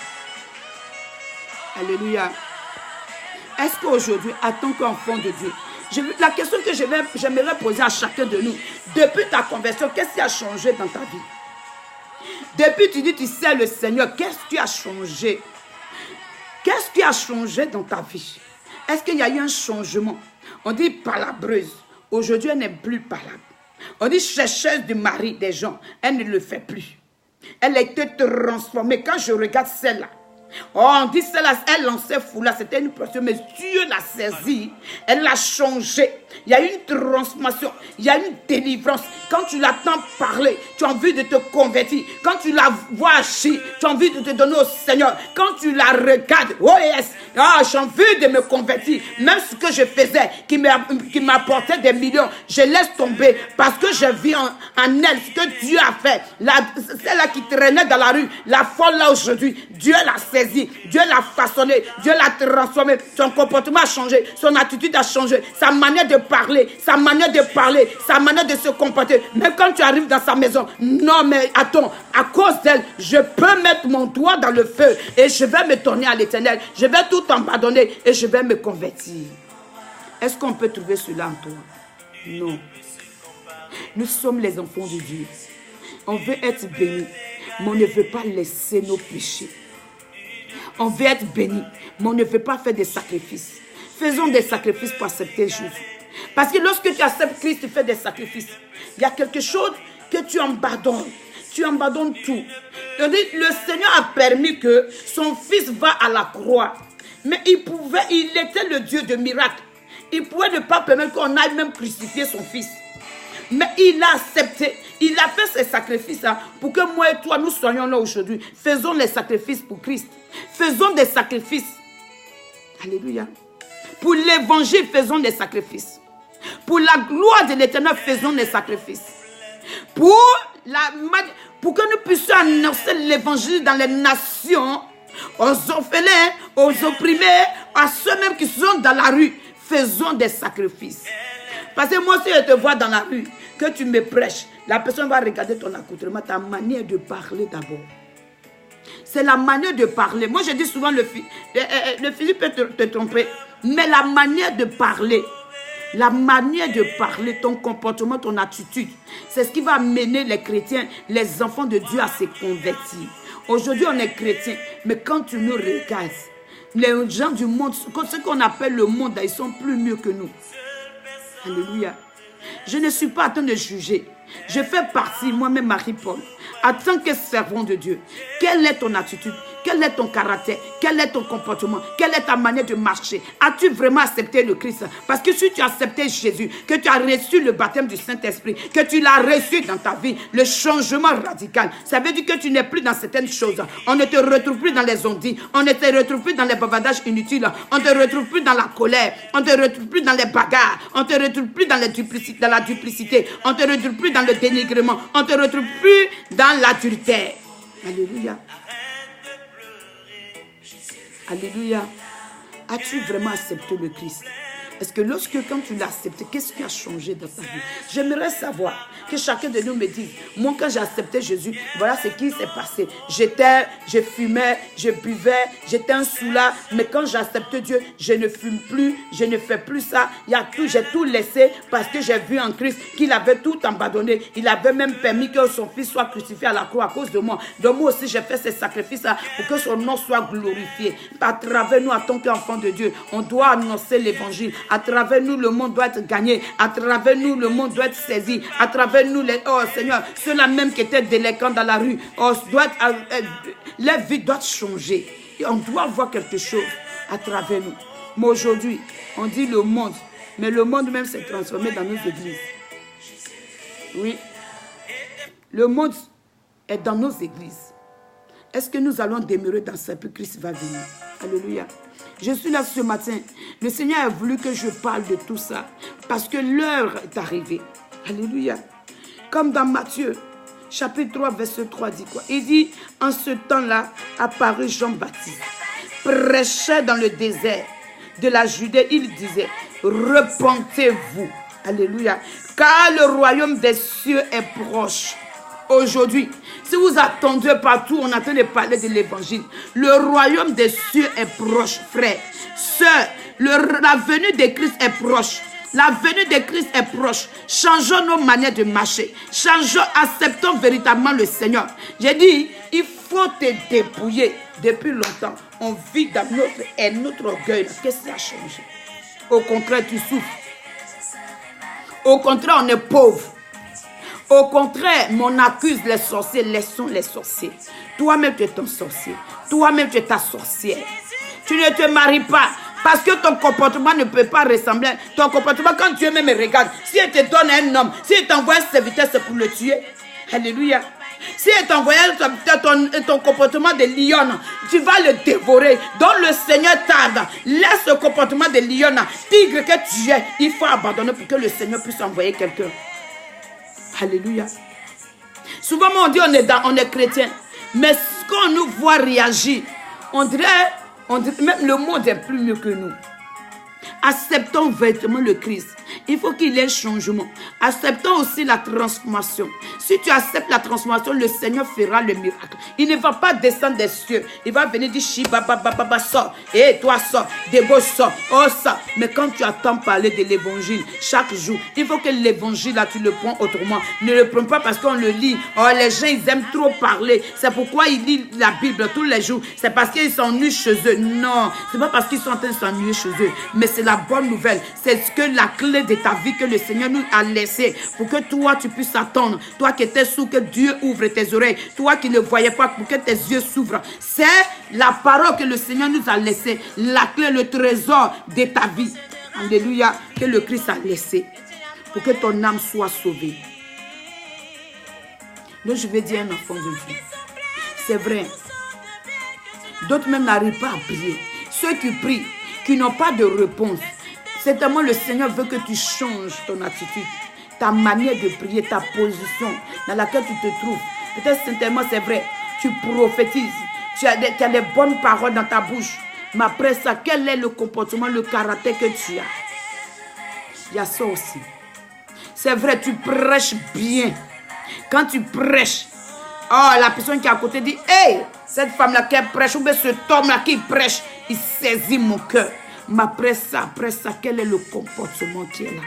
S1: Alléluia. Est-ce qu'aujourd'hui, en tant qu'enfant de Dieu, la question que j'aimerais poser à chacun de nous, depuis ta conversion, qu'est-ce qui a changé dans ta vie? Depuis tu dis tu sais le Seigneur, qu'est-ce qui a changé? Qu'est-ce qui a changé dans ta vie? Est-ce qu'il y a eu un changement? On dit palabreuse. Aujourd'hui, elle n'est plus palabre. On dit chercheuse du mari des gens. Elle ne le fait plus. Elle a été transformée. Quand je regarde celle-là, on dit celle-là, elle lançait foulard. C'était une prostituée, mais Dieu l'a saisie. Elle l'a changée. Il y a une transformation. Il y a une délivrance. Quand tu l'entends parler, tu as envie de te convertir. Quand tu la vois agir, tu as envie de te donner au Seigneur. Quand tu la regardes, oh yes, j'ai envie de me convertir. Même ce que je faisais, qui m'apportait des millions, je laisse tomber parce que je vis en elle ce que Dieu a fait. Celle-là qui traînait dans la rue, la folle là aujourd'hui, Dieu l'a saisi, Dieu l'a façonné, Dieu l'a transformé. Son comportement a changé, son attitude a changé, sa manière de parler, sa manière de parler, sa manière de se comporter. Même quand tu arrives dans sa maison, non mais attends, à cause d'elle, je peux mettre mon doigt dans le feu et je vais me tourner à l'Éternel. Je vais tout abandonner et je vais me convertir. Est-ce qu'on peut trouver cela en toi? Non. Nous sommes les enfants de Dieu. On veut être bénis, mais on ne veut pas laisser nos péchés. On veut être bénis, mais on ne veut pas faire des sacrifices. Faisons des sacrifices pour accepter Jésus. Parce que lorsque tu acceptes Christ, tu fais des sacrifices. Il y a quelque chose que tu abandonnes. Tu abandonnes tout. Le Seigneur a permis que son fils va à la croix. Mais il était le Dieu de miracles. Il pouvait ne pas permettre qu'on aille même crucifier son fils. Mais il a accepté. Il a fait ces sacrifices pour que moi et toi, nous soyons là aujourd'hui. Faisons les sacrifices pour Christ. Faisons des sacrifices. Alléluia. Pour l'évangile, faisons des sacrifices. Pour la gloire de l'Éternel, faisons des sacrifices. Pour que nous puissions annoncer l'évangile dans les nations, aux orphelins, aux opprimés, à ceux-mêmes qui sont dans la rue, faisons des sacrifices. Parce que moi, si je te vois dans la rue, que tu me prêches, la personne va regarder ton accoutrement, ta manière de parler d'abord. C'est la manière de parler. Moi, je dis souvent, le physique peut te tromper, mais la manière de parler, ton comportement, ton attitude, c'est ce qui va amener les chrétiens, les enfants de Dieu à se convertir. Aujourd'hui, on est chrétiens, mais quand tu nous regardes, les gens du monde, ce qu'on appelle le monde, ils sont plus mieux que nous. Alléluia. Je ne suis pas en train de juger. Je fais partie, moi-même, Marie-Paul, en tant que servant de Dieu. Quelle est ton attitude? Quel est ton caractère? Quel est ton comportement? Quelle est ta manière de marcher? As-tu vraiment accepté le Christ? Parce que si tu as accepté Jésus, que tu as reçu le baptême du Saint-Esprit, que tu l'as reçu dans ta vie, le changement radical, ça veut dire que tu n'es plus dans certaines choses. On ne te retrouve plus dans les ondits, on ne te retrouve plus dans les bavardages inutiles, on ne te retrouve plus dans la colère, on ne te retrouve plus dans les bagarres, on ne te retrouve plus dans la duplicité, on ne te retrouve plus dans le dénigrement, on ne te retrouve plus dans l'adultère. Alléluia. Alléluia. As-tu vraiment accepté le Christ? Est-ce que quand tu l'as accepté, qu'est-ce qui a changé dans ta vie? J'aimerais savoir, que chacun de nous me dise, moi quand j'ai accepté Jésus, voilà ce qui s'est passé. Je fumais, je buvais, j'étais un soulard, mais quand j'ai accepté Dieu, je ne fume plus, je ne fais plus ça. J'ai tout laissé parce que j'ai vu en Christ qu'il avait tout abandonné. Il avait même permis que son fils soit crucifié à la croix à cause de moi. Donc moi aussi, j'ai fait ces sacrifices-là pour que son nom soit glorifié. À travers nous, en tant qu'enfants de Dieu, on doit annoncer l'évangile. À travers nous, le monde doit être gagné. À travers nous, le monde doit être saisi. À travers nous, oh Seigneur, ceux-là même qui étaient délinquants dans la rue, leur vie doit changer. Et on doit voir quelque chose à travers nous. Mais aujourd'hui, on dit le monde, mais le monde même s'est transformé dans nos églises. Oui. Le monde est dans nos églises. Est-ce que nous allons demeurer dans ça, puis Christ va venir? Alléluia. Je suis là ce matin. Le Seigneur a voulu que je parle de tout ça. Parce que l'heure est arrivée. Alléluia. Comme dans Matthieu, chapitre 3, verset 3, dit quoi? Il dit, en ce temps-là, apparut Jean-Baptiste, prêchait dans le désert de la Judée. Il disait, repentez-vous. Alléluia. Car le royaume des cieux est proche. Aujourd'hui, si vous attendez partout, on est en train de parler de l'évangile. Le royaume des cieux est proche, frère. Sœur, la venue de Christ est proche. La venue de Christ est proche. Changeons nos manières de marcher. Acceptons véritablement le Seigneur. J'ai dit, il faut te dépouiller. Depuis longtemps, on vit dans notre orgueil. Qu'est-ce qui a changé? Au contraire, tu souffres. Au contraire, on est pauvre. Au contraire, on accuse les sorciers. Laissons les sorciers. Toi-même, tu es ton sorcier. Toi-même, tu es ta sorcière. Tu ne te maries pas. Parce que ton comportement ne peut pas ressembler. Ton comportement, quand Dieu même regarde, si il te donne un homme, si il t'envoie un serviteur, c'est pour le tuer. Alléluia. Si il t'envoie ton comportement de lion, tu vas le dévorer. Donc le Seigneur tarde. Laisse ce comportement de lion, tigre que tu es. Il faut abandonner pour que le Seigneur puisse envoyer quelqu'un. Alléluia. Souvent, on dit on est chrétien. Mais quand on nous voit réagir, on dirait même le monde est plus mieux que nous. Acceptons véritablement le Christ. Il faut qu'il y ait un changement. Acceptons aussi la transformation. Si tu acceptes la transformation, le Seigneur fera le miracle. Il ne va pas descendre des cieux. Il va venir dire, Shiba, baba, sors. Et toi, sors. Débo, sors. Oh, ça. Mais quand tu attends parler de l'évangile, chaque jour, il faut que l'évangile, là, tu le prends autrement. Ne le prends pas parce qu'on le lit. Oh, les gens, ils aiment trop parler. C'est pourquoi ils lisent la Bible tous les jours. C'est parce qu'ils s'ennuient chez eux. Non. C'est pas parce qu'ils sont en train de s'ennuyer chez eux. Mais c'est la bonne nouvelle. C'est ce que la clé de ta vie que le Seigneur nous a laissé pour que toi tu puisses attendre. Toi qui étais sourd, que Dieu ouvre tes oreilles. Toi qui ne voyais pas, pour que tes yeux s'ouvrent. C'est la parole que le Seigneur nous a laissée. La clé, le trésor de ta vie. Alléluia. Que le Christ a laissé pour que ton âme soit sauvée. Donc je vais dire un enfant de Dieu. C'est vrai. D'autres même n'arrivent pas à prier. Ceux qui prient, qui n'ont pas de réponse. Certainement, le Seigneur veut que tu changes ton attitude, ta manière de prier, ta position dans laquelle tu te trouves. Peut-être certainement, c'est vrai, tu prophétises, tu as des bonnes paroles dans ta bouche. Mais après ça, quel est le comportement, le caractère que tu as? Il y a ça aussi. C'est vrai, tu prêches bien. Quand tu prêches, oh, la personne qui est à côté dit, hey, Cette femme-là qui prêche, ou bien cet homme-là qui prêche, il saisit mon cœur. Mais après ça, quel est le comportement qui est là?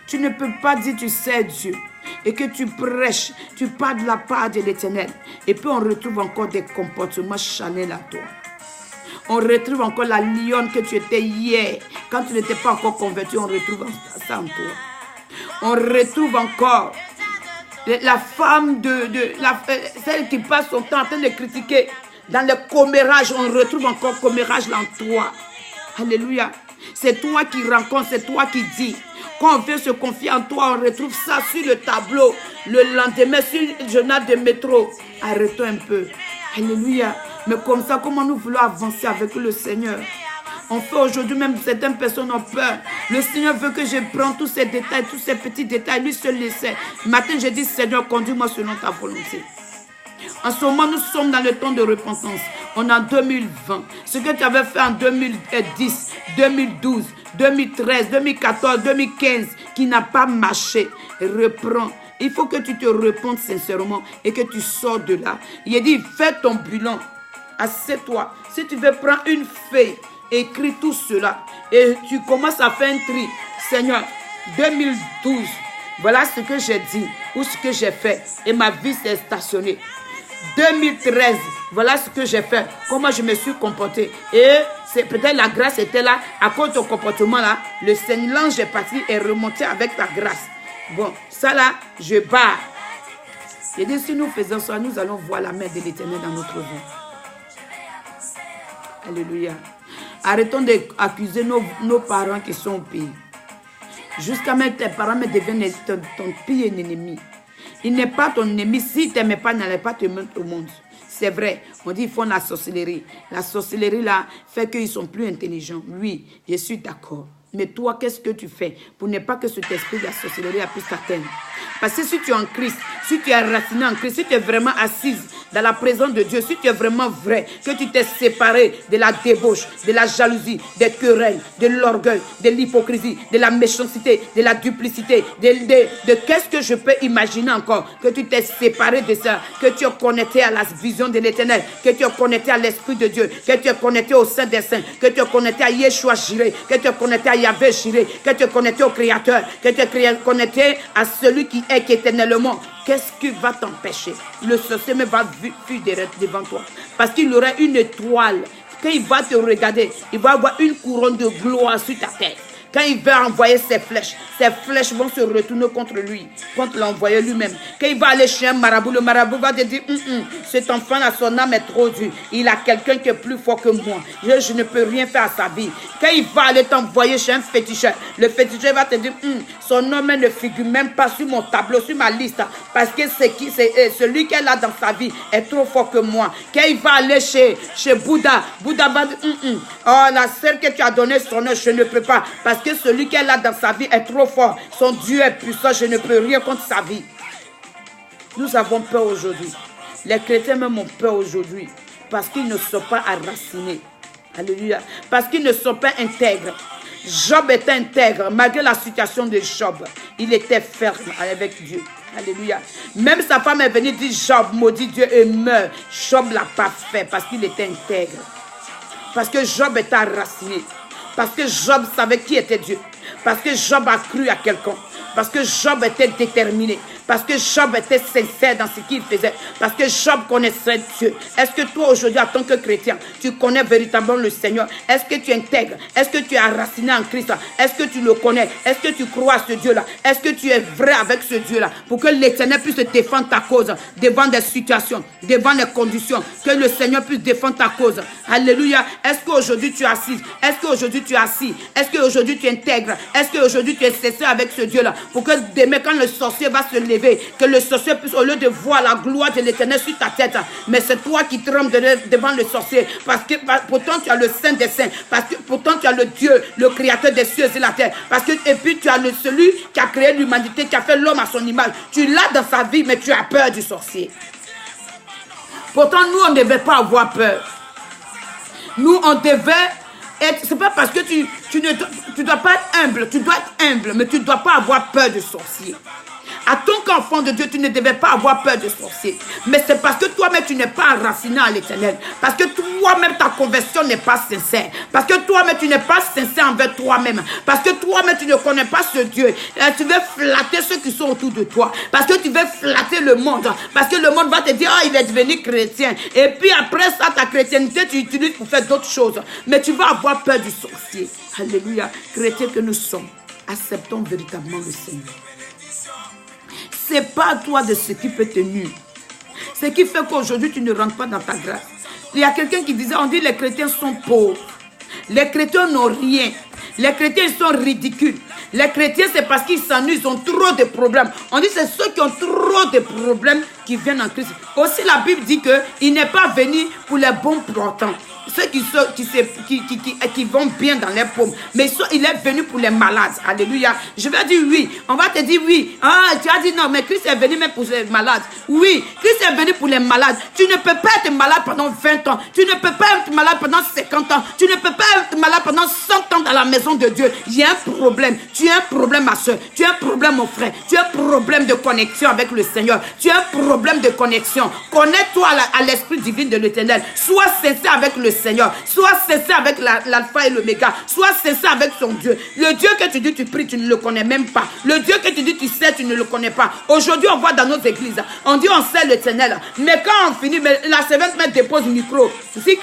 S1: Tu ne peux pas dire tu sais Dieu et que tu prêches, tu parles de la part de l'Éternel. Et puis on retrouve encore des comportements charnels à toi. On retrouve encore la lionne que tu étais hier. Quand tu n'étais pas encore converti, on retrouve ça en toi. On retrouve encore la femme celle qui passe son temps en train de critiquer. Dans le commérage, on retrouve encore commérage là en toi. Alléluia. C'est toi qui rencontres, c'est toi qui dis. Quand on veut se confier en toi, on retrouve ça sur le tableau. Le lendemain, sur le journal de métro. Arrêtons un peu. Alléluia. Mais comme ça, comment nous voulons avancer avec le Seigneur? On fait aujourd'hui, même certaines personnes ont peur. Le Seigneur veut que je prenne tous ces détails, tous ces petits détails. Lui seul le sait. Matin, j'ai dit, Seigneur, conduis-moi selon ta volonté. En ce moment, nous sommes dans le temps de repentance. On est en 2020. Ce que tu avais fait en 2010, 2012, 2013, 2014, 2015, qui n'a pas marché, reprends. Il faut que tu te repentes sincèrement et que tu sors de là. Il a dit, fais ton bilan. Assieds-toi. Si tu veux prendre une feuille, écris tout cela. Et tu commences à faire un tri. Seigneur, 2012, voilà ce que j'ai dit ou ce que j'ai fait. Et ma vie s'est stationnée. 2013, voilà ce que j'ai fait, comment je me suis comporté. Et c'est peut-être la grâce était là, à cause de ton comportement là, le Seigneur, l'ange est parti et remonté avec ta grâce. Bon, ça là, je barre. Et dit, si nous faisons ça, nous allons voir la main de l'Éternel dans notre vie. Alléluia. Arrêtons d'accuser nos parents qui sont au pays. Jusqu'à même tes parents me deviennent ton pire ennemi. Il n'est pas ton ennemi. Si tu n'aimais pas, il n'allait pas te mettre au monde. C'est vrai. On dit qu'ils font la sorcellerie. La sorcellerie là fait qu'ils sont plus intelligents. Oui, je suis d'accord. Mais toi, qu'est-ce que tu fais pour ne pas que cet esprit de la sorcellerie puisse t'atteindre? Parce que si tu es en Christ, si tu es raciné en Christ, si tu es vraiment assise dans la présence de Dieu, si tu es vraiment vrai, que tu t'es séparé de la débauche, de la jalousie, des querelles, de l'orgueil, de l'hypocrisie, de la méchanceté, de la duplicité, de qu'est-ce que je peux imaginer encore, que tu t'es séparé de ça, que tu es connecté à la vision de l'Éternel, que tu es connecté à l'Esprit de Dieu, que tu es connecté au Saint des Saints, que tu es connecté à Yeshua Jireh, que tu es connecté à Yahvé Jireh, que tu es connecté au Créateur, que tu es connecté à celui qui est éternellement. Qu'est-ce qui va t'empêcher? Le sorcier va fuir devant toi. Parce qu'il aura une étoile. Quand il va te regarder, il va avoir une couronne de gloire sur ta tête. Quand il va envoyer ses flèches vont se retourner contre lui, contre l'envoyé lui-même. Quand il va aller chez un marabout, le marabout va te dire, cet enfant-là, son âme est trop dure. Il a quelqu'un qui est plus fort que moi. Je ne peux rien faire à sa vie. Quand il va aller t'envoyer chez un féticheur, le féticheur va te dire, son nom ne figure même pas sur mon tableau, sur ma liste. Parce que celui qui est là dans sa vie est trop fort que moi. Quand il va aller chez Bouddha, Bouddha va dire, oh, la sœur que tu as donné son nom, je ne peux pas. Parce que celui qui est là dans sa vie est trop fort. Son Dieu est puissant, je ne peux rien contre sa vie. Nous avons peur aujourd'hui. Les chrétiens même ont peur aujourd'hui. Parce qu'ils ne sont pas enracinés. Alléluia. Parce qu'ils ne sont pas intègres. Job était intègre. Malgré la situation de Job, il était ferme avec Dieu. Alléluia. Même sa femme est venue dire, Job maudit Dieu et meurt. Job ne l'a pas fait parce qu'il était intègre. Parce que Job était enraciné. Parce que Job savait qui était Dieu. Parce que Job a cru à quelqu'un. Parce que Job était déterminé. Parce que Job était sincère dans ce qu'il faisait. Parce que Job connaissait Dieu. Est-ce que toi aujourd'hui en tant que chrétien, tu connais véritablement le Seigneur? Est-ce que tu intègres? Est-ce que tu es enraciné en Christ? Est-ce que tu le connais? Est-ce que tu crois à ce Dieu-là? Est-ce que tu es vrai avec ce Dieu-là? Pour que l'Éternel puisse défendre ta cause devant des situations, devant les conditions. Que le Seigneur puisse défendre ta cause. Alléluia. Est-ce qu'aujourd'hui tu es assis? Est-ce qu'aujourd'hui tu es assis? Est-ce qu'aujourd'hui tu intègres? Est-ce qu'aujourd'hui tu es sincère avec ce Dieu-là? Pour que demain quand le sorcier va se lever, que le sorcier puisse, au lieu de voir la gloire de l'Éternel sur ta tête, mais c'est toi qui trembles devant le sorcier, parce que pourtant tu as le Saint des Saints, parce que pourtant tu as le Dieu, le Créateur des cieux et la terre, parce que et puis tu as celui qui a créé l'humanité, qui a fait l'homme à son image. Tu l'as dans sa vie, mais tu as peur du sorcier. Pourtant nous on ne devait pas avoir peur. Nous on devait être, c'est pas parce que tu dois pas être humble, tu dois être humble, mais tu ne dois pas avoir peur du sorcier. En tant qu'enfant de Dieu, tu ne devais pas avoir peur de sorcier. Mais c'est parce que toi-même, tu n'es pas enraciné à l'Éternel. Parce que toi-même, ta conversion n'est pas sincère. Parce que toi-même, tu n'es pas sincère envers toi-même. Parce que toi-même, tu ne connais pas ce Dieu. Tu veux flatter ceux qui sont autour de toi. Parce que tu veux flatter le monde. Parce que le monde va te dire, ah, il est devenu chrétien. Et puis après ça, ta chrétienté, tu utilises pour faire d'autres choses. Mais tu vas avoir peur du sorcier. Alléluia. Chrétiens que nous sommes, acceptons véritablement le Seigneur. C'est pas toi de ce qui peut te nuire. Ce qui fait qu'aujourd'hui, tu ne rentres pas dans ta grâce. Il y a quelqu'un qui disait, on dit les chrétiens sont pauvres. Les chrétiens n'ont rien. Les chrétiens, ils sont ridicules. Les chrétiens, c'est parce qu'ils s'ennuient, ils ont trop de problèmes. On dit c'est ceux qui ont trop de problèmes qui viennent en Christ. Aussi, la Bible dit qu'il n'est pas venu pour les bons portants. Ceux qui vont bien dans les paumes. Mais il est venu pour les malades. Alléluia. Je vais dire oui. On va te dire oui. Ah, tu as dit non, mais Christ est venu même pour les malades. Oui, Christ est venu pour les malades. Tu ne peux pas être malade pendant 20 ans. Tu ne peux pas être malade pendant 50 ans. Tu ne peux pas être malade pendant 100 ans dans la maison de Dieu. Il y a un problème. Tu as un problème, ma soeur. Tu as un problème, mon frère. Tu as un problème de connexion avec le Seigneur. Tu as un problème de connexion. Connecte-toi à l'Esprit divin de l'Éternel. Sois sincère avec le Seigneur. Sois sincère avec l'alpha et l'oméga. Sois sincère avec son Dieu. Le Dieu que tu dis tu pries, tu ne le connais même pas. Le Dieu que tu dis tu sais, tu ne le connais pas. Aujourd'hui, on voit dans nos églises, on dit on sait l'Éternel. Mais quand on finit, la servante dépose le micro. Si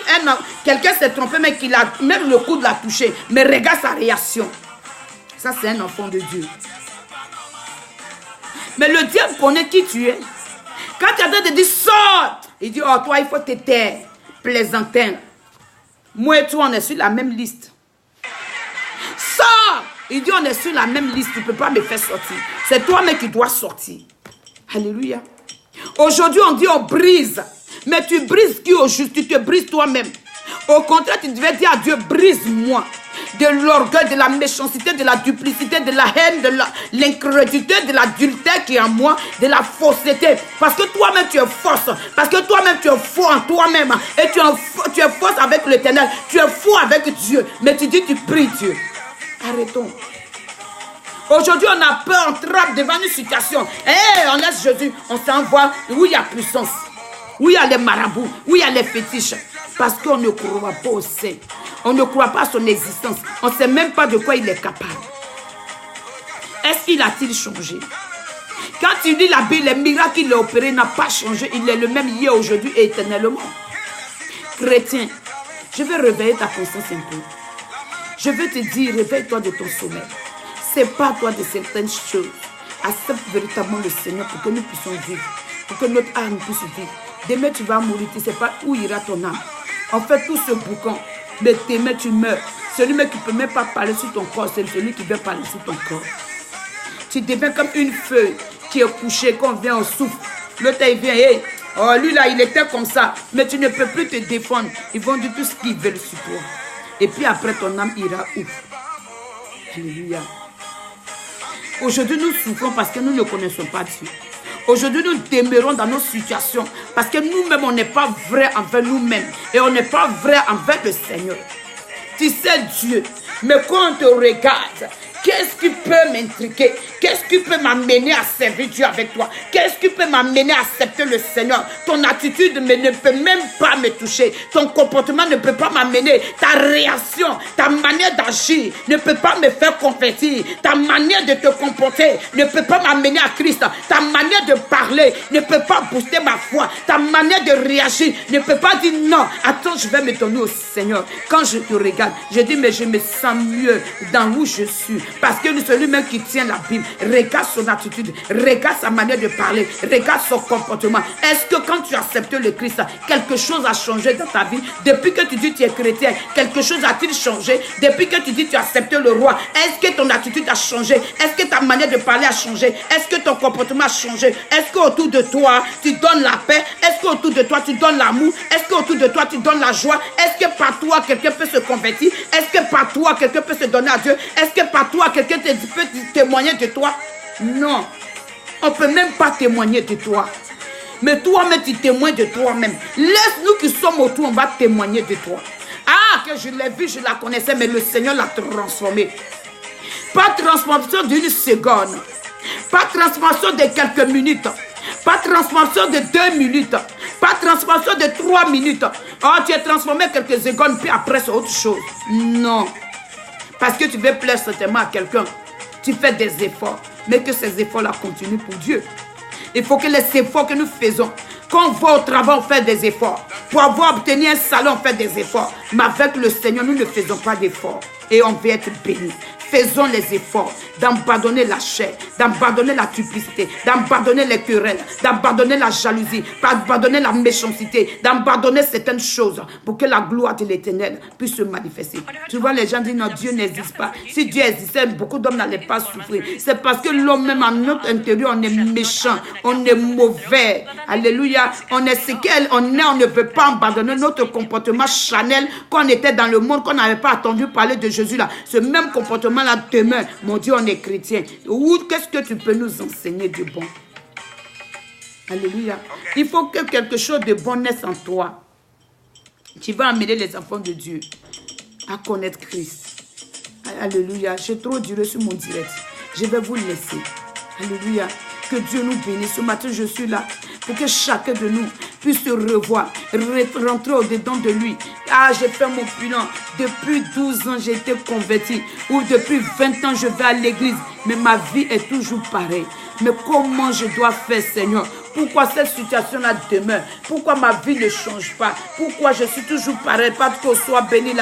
S1: quelqu'un s'est trompé, mais qu'il a même le coude l'a touché, mais regarde sa réaction. Ça, c'est un enfant de Dieu. Mais le diable connaît qui tu es. Quand tu as te dit sors, il dit oh toi il faut te taire, plaisantin. Moi et toi on est sur la même liste. Sors, il dit on est sur la même liste, tu ne peux pas me faire sortir. C'est toi-même qui dois sortir. Alléluia. Aujourd'hui on dit on brise, mais tu brises qui au juste, tu te brises toi-même. Au contraire, tu devais dire à Dieu, brise-moi de l'orgueil, de la méchanceté, de la duplicité, de la haine, de l'incrédulité, de l'adultère qui est en moi, de la fausseté. Parce que toi-même, tu es fausse. Parce que toi-même, tu es faux en toi-même. Et tu es fausse avec l'Éternel. Tu es faux avec Dieu. Mais tu dis, tu pries Dieu. Arrêtons. Aujourd'hui, on a peur, on trappe devant une situation. On laisse Jésus, on s'envoie où il y a puissance. Où il y a les marabouts, où il y a les fétiches. Parce qu'on ne croit pas au Saint. On ne croit pas à son existence. On ne sait même pas de quoi il est capable. Est-ce qu'il a-t-il changé? Quand tu lis la Bible, les miracles qu'il a opérés n'ont pas changé. Il est le même hier, aujourd'hui et éternellement. Chrétien, je vais réveiller ta conscience un peu. Je vais te dire, réveille-toi de ton sommeil. Sépare toi de certaines choses. Accepte véritablement le Seigneur pour que nous puissions vivre. Pour que notre âme puisse vivre. Demain, tu vas mourir. Tu ne sais pas où ira ton âme. En fait, tout ce boucan, mais demain, tu meurs. Celui qui ne peut même pas parler sur ton corps, c'est celui qui vient parler sur ton corps. Tu deviens comme une feuille qui est couchée, quand on vient, on souffle. L'autre, il vient, hey, oh, lui là, il était comme ça. Mais tu ne peux plus te défendre. Ils vont dire tout ce qu'ils veulent sur toi. Et puis après, ton âme ira où? Alléluia. Aujourd'hui, nous souffrons parce que nous ne connaissons pas Dieu. Aujourd'hui, nous demeurons dans nos situations parce que nous-mêmes, on n'est pas vrai envers nous-mêmes et on n'est pas vrai envers le Seigneur. Tu sais Dieu, mais quand on te regarde, qu'est-ce qui peut m'intriguer? Qu'est-ce qui peut m'amener à servir Dieu avec toi? Qu'est-ce qui peut m'amener à accepter le Seigneur? Ton attitude ne peut même pas me toucher. Ton comportement ne peut pas m'amener. Ta réaction, ta manière d'agir ne peut pas me faire convertir. Ta manière de te comporter ne peut pas m'amener à Christ. Ta manière de parler ne peut pas booster ma foi. Ta manière de réagir ne peut pas dire non. Attends, je vais me donner au Seigneur. Quand je te regarde, je dis mais je me sens mieux dans où je suis. Parce que celui-même qui tient la Bible, regarde son attitude, regarde sa manière de parler, regarde son comportement. Est-ce que quand tu as accepté le Christ, quelque chose a changé dans ta vie? Depuis que tu dis que tu es chrétien, quelque chose a-t-il changé? Depuis que tu dis que tu as accepté le roi, est-ce que ton attitude a changé? Est-ce que ta manière de parler a changé? Est-ce que ton comportement a changé? Est-ce qu'autour de toi, tu donnes la paix? Est-ce qu'autour de toi, tu donnes l'amour? Est-ce qu'autour de toi, tu donnes la joie? Est-ce que par toi, quelqu'un peut se convertir? Est-ce que par toi, quelqu'un peut se donner à Dieu? Est-ce que par toi, quelqu'un peut témoigner de toi? Non. On ne peut même pas témoigner de toi. Mais toi-même, tu témoignes de toi-même. Laisse-nous qui sommes autour, on va témoigner de toi. Ah, que je l'ai vu, je la connaissais, mais le Seigneur l'a transformée. Pas transformation d'une seconde. Pas transformation de quelques minutes. Pas transformation de 2 minutes. Pas transformation de 3 minutes. Oh, tu es transformé quelques secondes, puis après c'est autre chose. Non. Parce que tu veux plaire certainement à quelqu'un. Tu fais des efforts. Mais que ces efforts-là continuent pour Dieu. Il faut que les efforts que nous faisons, quand on va au travail, on fait des efforts. Pour avoir obtenu un salaire, on fait des efforts. Mais avec le Seigneur, nous ne faisons pas d'efforts. Et on veut être bénis. Faisons les efforts d'abandonner la chair, d'abandonner la duplicité, d'abandonner les querelles, d'abandonner la jalousie, d'abandonner la méchanceté, d'abandonner certaines choses pour que la gloire de l'Éternel puisse se manifester. Tu vois, les gens disent non, Dieu n'existe pas. Si Dieu existait, beaucoup d'hommes n'allaient pas souffrir. C'est parce que l'homme même à notre intérieur, on est méchant, on est mauvais. Alléluia. On est ce qu'on est, on ne veut pas abandonner notre comportement charnel quand on était dans le monde, qu'on n'avait pas attendu parler de Jésus là. Ce même comportement là demeure. Mon Dieu, on est chrétien. Ou qu'est-ce que tu peux nous enseigner de bon? Alléluia. Il faut que quelque chose de bon naisse en toi. Tu vas amener les enfants de Dieu à connaître Christ. Alléluia. J'ai trop duré sur mon direct. Je vais vous laisser. Alléluia. Que Dieu nous bénisse. Ce matin, je suis là pour que chacun de nous puisse se revoir, rentrer au-dedans de lui. Ah, j'ai fait mon bilan. Depuis 12 ans, j'ai été converti. Ou depuis 20 ans, je vais à l'église. Mais ma vie est toujours pareille. Mais comment je dois faire, Seigneur? Pourquoi cette situation-là demeure? Pourquoi ma vie ne change pas? Pourquoi je suis toujours pareil? Pas que soit béni,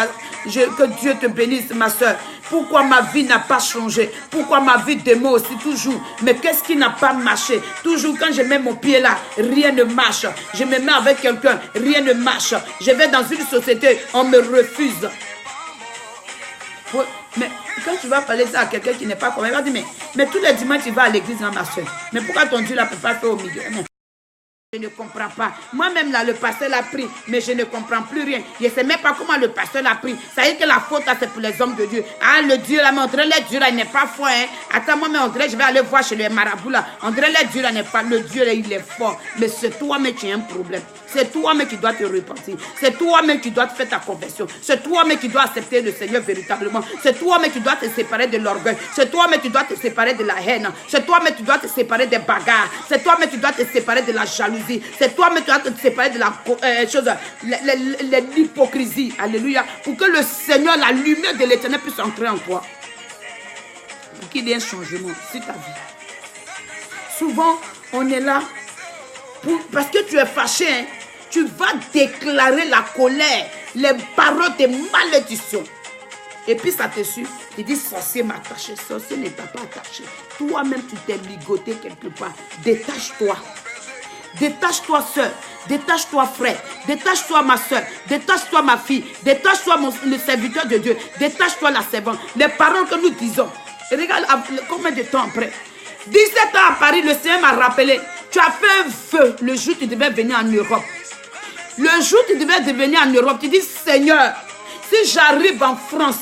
S1: que Dieu te bénisse, ma soeur. Pourquoi ma vie n'a pas changé? Pourquoi ma vie demeure aussi toujours? Mais qu'est-ce qui n'a pas marché? Toujours quand je mets mon pied là, rien ne marche. Je me mets avec quelqu'un, rien ne marche. Je vais dans une société, on me refuse. Mais quand tu vas parler ça à quelqu'un qui n'est pas convaincu, il va dire, mais tous les dimanches, tu vas à l'église, ma soeur. Mais pourquoi ton Dieu ne peut pas faire au milieu? Je ne comprends pas. Moi-même, là, le pasteur l'a pris, mais je ne comprends plus rien. Je ne sais même pas comment le pasteur l'a pris. Ça veut dire que la faute, là, c'est pour les hommes de Dieu. Ah, le Dieu, là, mais on dirait le Dieu, là, il n'est pas fort, hein. Attends, moi, mais on dirait, je vais aller voir chez les marabouts, là. On dirait le Dieu, là, n'est pas, le Dieu, là, il est fort. Mais c'est toi-même qui as un problème. C'est toi-même qui dois te repentir. C'est toi-même qui dois te faire ta conversion. C'est toi-même qui dois accepter le Seigneur véritablement. C'est toi-même qui dois te séparer de l'orgueil. C'est toi-même qui dois te séparer de la haine. C'est toi-même qui dois te séparer des bagarres. C'est toi-même qui dois te séparer de la jalousie. C'est toi-même qui dois te séparer de la l'hypocrisie. Alléluia. Pour que le Seigneur, la lumière de l'Éternel puisse entrer en toi. Pour qu'il y ait un changement sur ta vie. Souvent, on est là parce que tu es fâché, hein, tu vas déclarer la colère, les paroles de malédiction. Et puis ça te suit. Tu dis, sorcier m'a attaché. Sorcier ne t'a pas attaché. Toi-même, tu t'es ligoté quelque part. Détache-toi. Détache-toi, soeur. Détache-toi, frère. Détache-toi, ma soeur. Détache-toi, ma fille. Détache-toi, le serviteur de Dieu. Détache-toi, la servante. Les paroles que nous disons. Et regarde combien de temps après. 17 ans à Paris, le Seigneur m'a rappelé. Tu as fait un feu le jour où tu devais venir en Europe. Le jour où tu devais venir en Europe, tu dis, Seigneur, si j'arrive en France,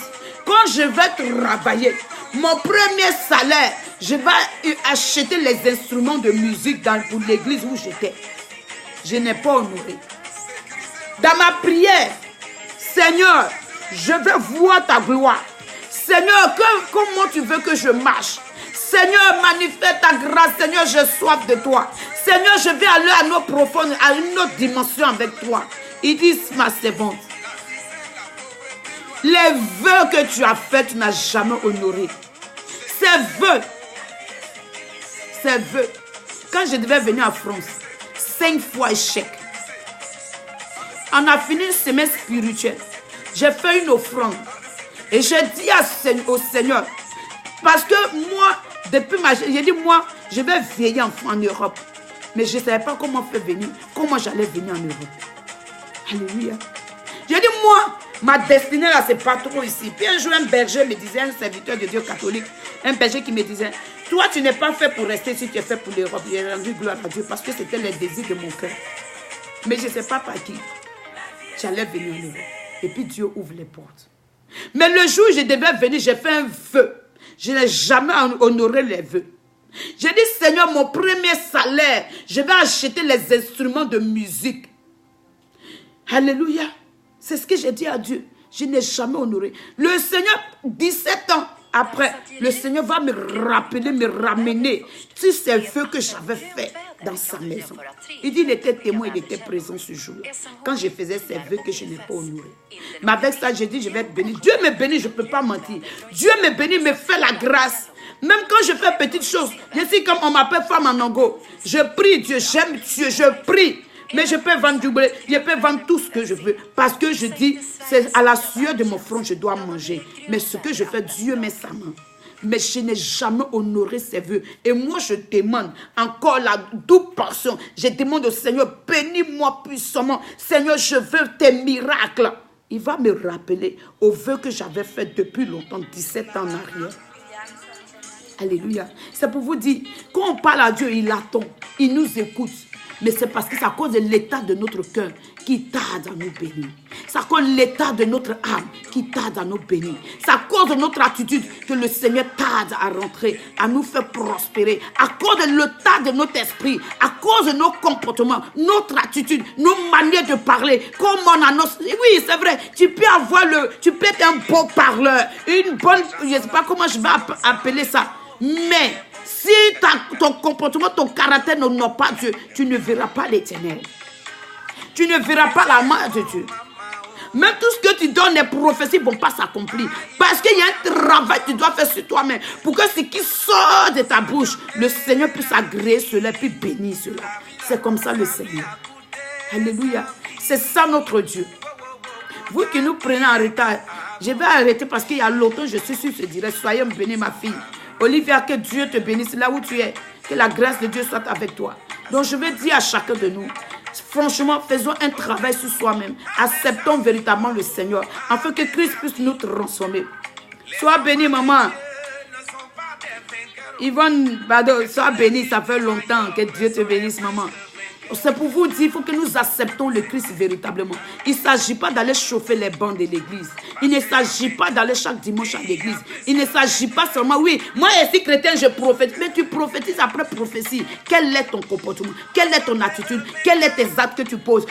S1: quand je vais travailler, mon premier salaire, je vais acheter les instruments de musique pour l'église où j'étais. Je n'ai pas honoré. Dans ma prière, Seigneur, je veux voir ta gloire. Seigneur, comment tu veux que je marche? Seigneur, manifeste ta grâce. Seigneur, j'ai soif de toi. Seigneur, je vais aller à nos profondes, à une autre dimension avec toi. Il dit, ma servante, les vœux que tu as faits, tu n'as jamais honoré. Ces vœux. Quand je devais venir en France, 5 fois échec. On a fini une semaine spirituelle. J'ai fait une offrande. Et j'ai dit au Seigneur, parce que moi, depuis j'ai dit, moi, je vais veiller en Europe. Mais je ne savais pas comment faire venir, comment j'allais venir en Europe. Alléluia. J'ai dit, moi, ma destinée là, c'est pas trop ici. Puis un jour, un berger me disait, un serviteur de Dieu catholique, un berger qui me disait, toi, tu n'es pas fait pour rester si tu es fait pour l'Europe. J'ai rendu gloire à Dieu parce que c'était les désirs de mon cœur. Mais je ne sais pas par qui. J'allais venir en Europe. Et puis Dieu ouvre les portes. Mais le jour où je devais venir, j'ai fait un vœu. Je n'ai jamais honoré les vœux. J'ai dit, Seigneur, mon premier salaire, je vais acheter les instruments de musique. Alléluia. C'est ce que j'ai dit à Dieu. Je n'ai jamais honoré. Le Seigneur, 17 ans Après, le Seigneur va me rappeler, me ramener sur ces vœux que j'avais faits dans sa maison. Il dit, il était témoin, il était présent ce jour. Quand je faisais ces vœux que je n'ai pas honorés. Mais avec ça, j'ai dit, je vais être béni. Dieu me bénit, je ne peux pas mentir. Dieu me bénit, me fait la grâce. Même quand je fais petites choses, je suis comme on m'appelle femme en ango. Je prie Dieu, j'aime Dieu, je prie. Mais je peux vendre du blé, je peux vendre tout ce que je veux. Parce que je dis, c'est à la sueur de mon front, je dois manger. Mais ce que je fais, Dieu met sa main. Mais je n'ai jamais honoré ses vœux. Et moi, je demande encore la double portion. Je demande au Seigneur, bénis-moi puissamment. Seigneur, je veux tes miracles. Il va me rappeler aux vœux que j'avais fait depuis longtemps, 17 ans en arrière. Alléluia. C'est pour vous dire, quand on parle à Dieu, il attend, il nous écoute. Mais c'est parce que c'est à cause de l'état de notre cœur qui tarde à nous bénir. C'est à cause de l'état de notre âme qui tarde à nous bénir. C'est à cause de notre attitude que le Seigneur tarde à rentrer, à nous faire prospérer. À cause de l'état de notre esprit, à cause de nos comportements, notre attitude, nos manières de parler. Comme on annonce. Oui, c'est vrai, tu peux être un beau parleur, une bonne, je ne sais pas comment je vais appeler ça. Mais si ton comportement, ton caractère n'honore pas Dieu, tu ne verras pas l'Éternel. Tu ne verras pas la main de Dieu. Même tout ce que tu donnes, les prophéties ne vont pas s'accomplir. Parce qu'il y a un travail que tu dois faire sur toi-même. Pour que ce qui sort de ta bouche, le Seigneur puisse agréer cela, puis bénir cela. C'est comme ça le Seigneur. Alléluia. C'est ça notre Dieu. Vous qui nous prenez en retard, je vais arrêter parce qu'il y a longtemps, je suis sur ce direct. Soyez bénis, ma fille. Olivia, que Dieu te bénisse là où tu es. Que la grâce de Dieu soit avec toi. Donc je vais dire à chacun de nous, franchement, faisons un travail sur soi-même. Acceptons véritablement le Seigneur, afin que Christ puisse nous transformer. Sois béni, maman. Yvonne Bado, sois béni, ça fait longtemps. Que Dieu te bénisse, maman. C'est pour vous dire, il faut que nous acceptons le Christ véritablement. Il ne s'agit pas d'aller chauffer les bancs de l'église. Il ne s'agit pas d'aller chaque dimanche à l'église. Il ne s'agit pas seulement, oui, moi ici chrétien, je prophétise. Mais tu prophétises après prophétie. Quel est ton comportement? Quelle est ton attitude? Quels sont tes actes que tu poses?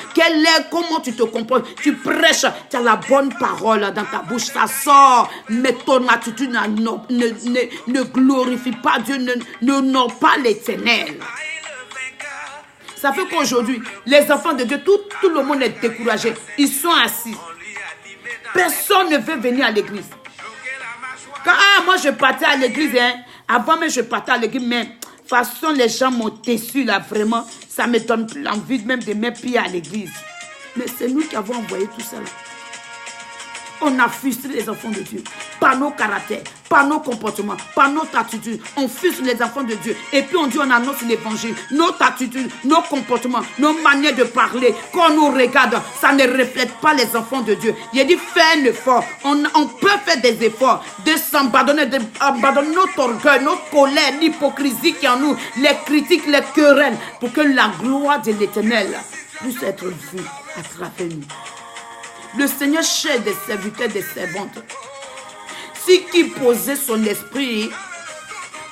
S1: Comment tu te comportes? Tu prêches, tu as la bonne parole dans ta bouche, ça sort. Mais ton attitude ne glorifie pas Dieu, n'honore pas l'Éternel. Ça fait qu'aujourd'hui, les enfants de Dieu, tout le monde est découragé. Ils sont assis. Personne ne veut venir à l'église. Moi je partais à l'église, hein. Avant même je partais à l'église, mais de toute façon les gens m'ont déçu là, vraiment. Ça me donne plus l'envie même de mettre pied à l'église. Mais c'est nous qui avons envoyé tout ça là. On a frustré les enfants de Dieu par nos caractères, par nos comportements, par notre attitude. On frustre les enfants de Dieu. Et puis on dit, on annonce l'évangile. Notre attitude, nos comportements, nos manières de parler, quand on nous regarde, ça ne reflète pas les enfants de Dieu. Il a dit, fais un effort. On peut faire des efforts de s'abandonner, d'abandonner notre orgueil, notre colère, l'hypocrisie qui est en nous, les critiques, les querelles, pour que la gloire de l'Éternel puisse être vue à travers nous. Le Seigneur cherche des serviteurs, des servantes. Si qui posait son esprit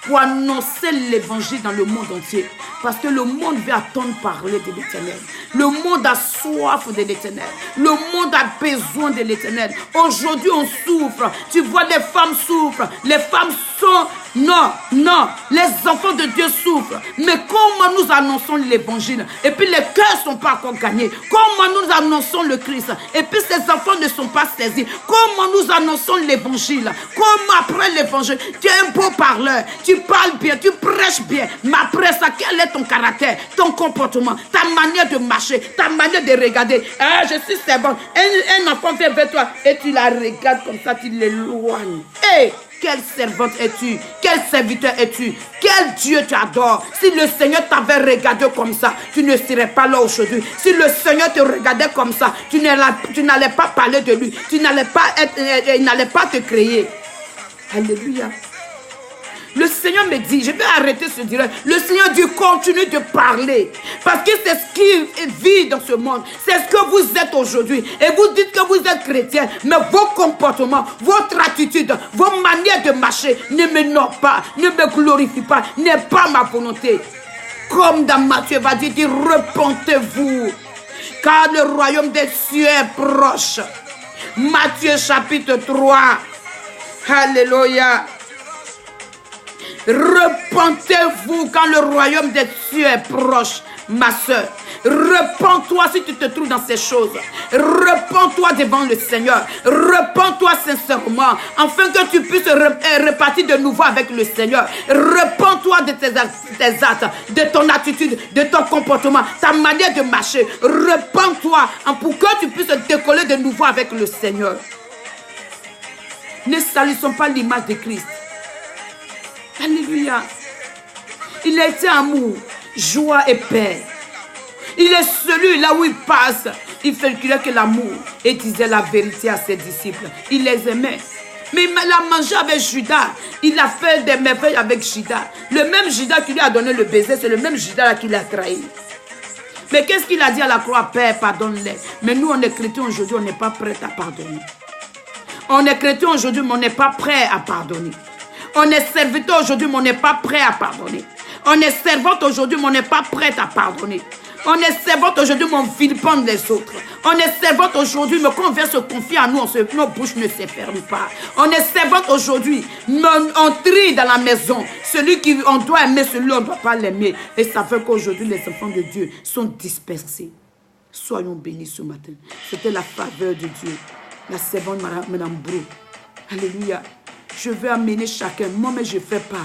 S1: pour annoncer l'évangile dans le monde entier. Parce que le monde veut attendre parler de l'Éternel. Le monde a soif de l'Éternel. Le monde a besoin de l'Éternel. Aujourd'hui, on souffre. Tu vois, les femmes souffrent. Les femmes sont... Non. Les enfants de Dieu souffrent. Mais comment nous annonçons l'évangile? Et puis les cœurs ne sont pas encore gagnés. Comment nous annonçons le Christ? Et puis ces enfants ne sont pas saisis. Comment nous annonçons l'évangile? Comment après l'évangile? Tu es un beau parleur. Tu parles bien, tu prêches bien. Mais après ça, quel est ton caractère, ton comportement, ta manière de marcher, ta manière de regarder? Ah, je suis servant. Un enfant vient vers toi et tu la regardes comme ça, tu l'éloignes. Hey! Quelle servante es-tu? Quel serviteur es-tu? Quel Dieu tu adores? Si le Seigneur t'avait regardé comme ça, tu ne serais pas là aujourd'hui. Si le Seigneur te regardait comme ça, tu n'allais pas parler de lui. Il n'allait pas te créer. Alléluia. Le Seigneur me dit, je vais arrêter ce direct. Le Seigneur dit, continue de parler. Parce que c'est ce qui vit dans ce monde. C'est ce que vous êtes aujourd'hui. Et vous dites que vous êtes chrétien. Mais vos comportements, votre attitude, vos manières de marcher ne m'honorent pas, ne me glorifient pas, n'est pas ma volonté. Comme dans Matthieu va dire, repentez-vous. Car le royaume des cieux est proche. Matthieu chapitre 3. Alléluia. Repentez-vous quand le royaume des cieux est proche, ma soeur. Repends-toi si tu te trouves dans ces choses. Repends-toi devant le Seigneur. Repends-toi sincèrement, afin que tu puisses repartir de nouveau avec le Seigneur. Repends-toi de tes actes, de ton attitude, de ton comportement, ta manière de marcher. Repends-toi pour que tu puisses décoller de nouveau avec le Seigneur. Ne salissons pas l'image de Christ. Alléluia. Il a été amour, joie et paix. Il est celui là où il passe. Il calculait que l'amour et disait la vérité à ses disciples. Il les aimait. Mais il a mangé avec Judas. Il a fait des merveilles avec Judas. Le même Judas qui lui a donné le baiser, c'est le même Judas là qui l'a trahi. Mais qu'est-ce qu'il a dit à la croix? Père, pardonne-les. Mais nous, on est chrétiens aujourd'hui, on n'est pas prêts à pardonner. On est chrétien aujourd'hui, mais on n'est pas prêt à pardonner. On est serviteur aujourd'hui, mais on n'est pas prêt à pardonner. On est servante aujourd'hui, mais on n'est pas prêt à pardonner. On est servante aujourd'hui, mais on vilipende les autres. On est servante aujourd'hui, mais quand on vient se confier à nous, nos bouches ne se ferment pas. On est servante aujourd'hui, mais on trie dans la maison. Celui qu'on doit aimer, celui-là, on ne doit pas l'aimer. Et ça fait qu'aujourd'hui, les enfants de Dieu sont dispersés. Soyons bénis ce matin. C'était la faveur de Dieu. La servante Madame Brou. Alléluia. Je veux amener chacun. Moi-même, je fais part.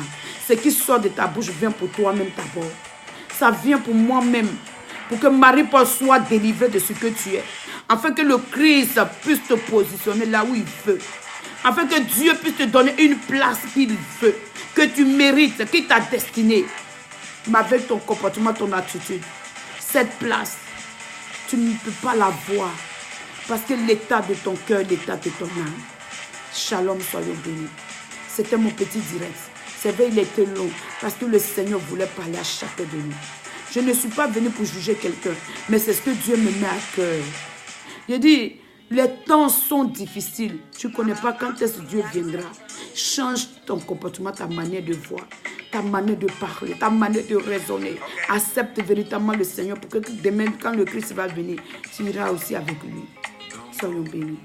S1: Ce qui sort de ta bouche vient pour toi-même d'abord. Ça vient pour moi-même. Pour que Marie-Paul soit délivrée de ce que tu es. Afin que le Christ puisse te positionner là où il veut. Afin que Dieu puisse te donner une place qu'il veut. Que tu mérites, qu'il t'a destiné. Mais avec ton comportement, ton attitude. Cette place, tu ne peux pas la voir. Parce que l'état de ton cœur, l'état de ton âme. Shalom, soyons bénis. C'était mon petit direct. C'est vrai, il était long. Parce que le Seigneur voulait parler à chacun de nous. Je ne suis pas venu pour juger quelqu'un. Mais c'est ce que Dieu me met à cœur. Il dit, les temps sont difficiles. Tu ne connais pas quand est-ce que Dieu viendra. Change ton comportement, ta manière de voir. Ta manière de parler, ta manière de raisonner. Accepte véritablement le Seigneur pour que demain, quand le Christ va venir, tu iras aussi avec lui. Soyons bénis.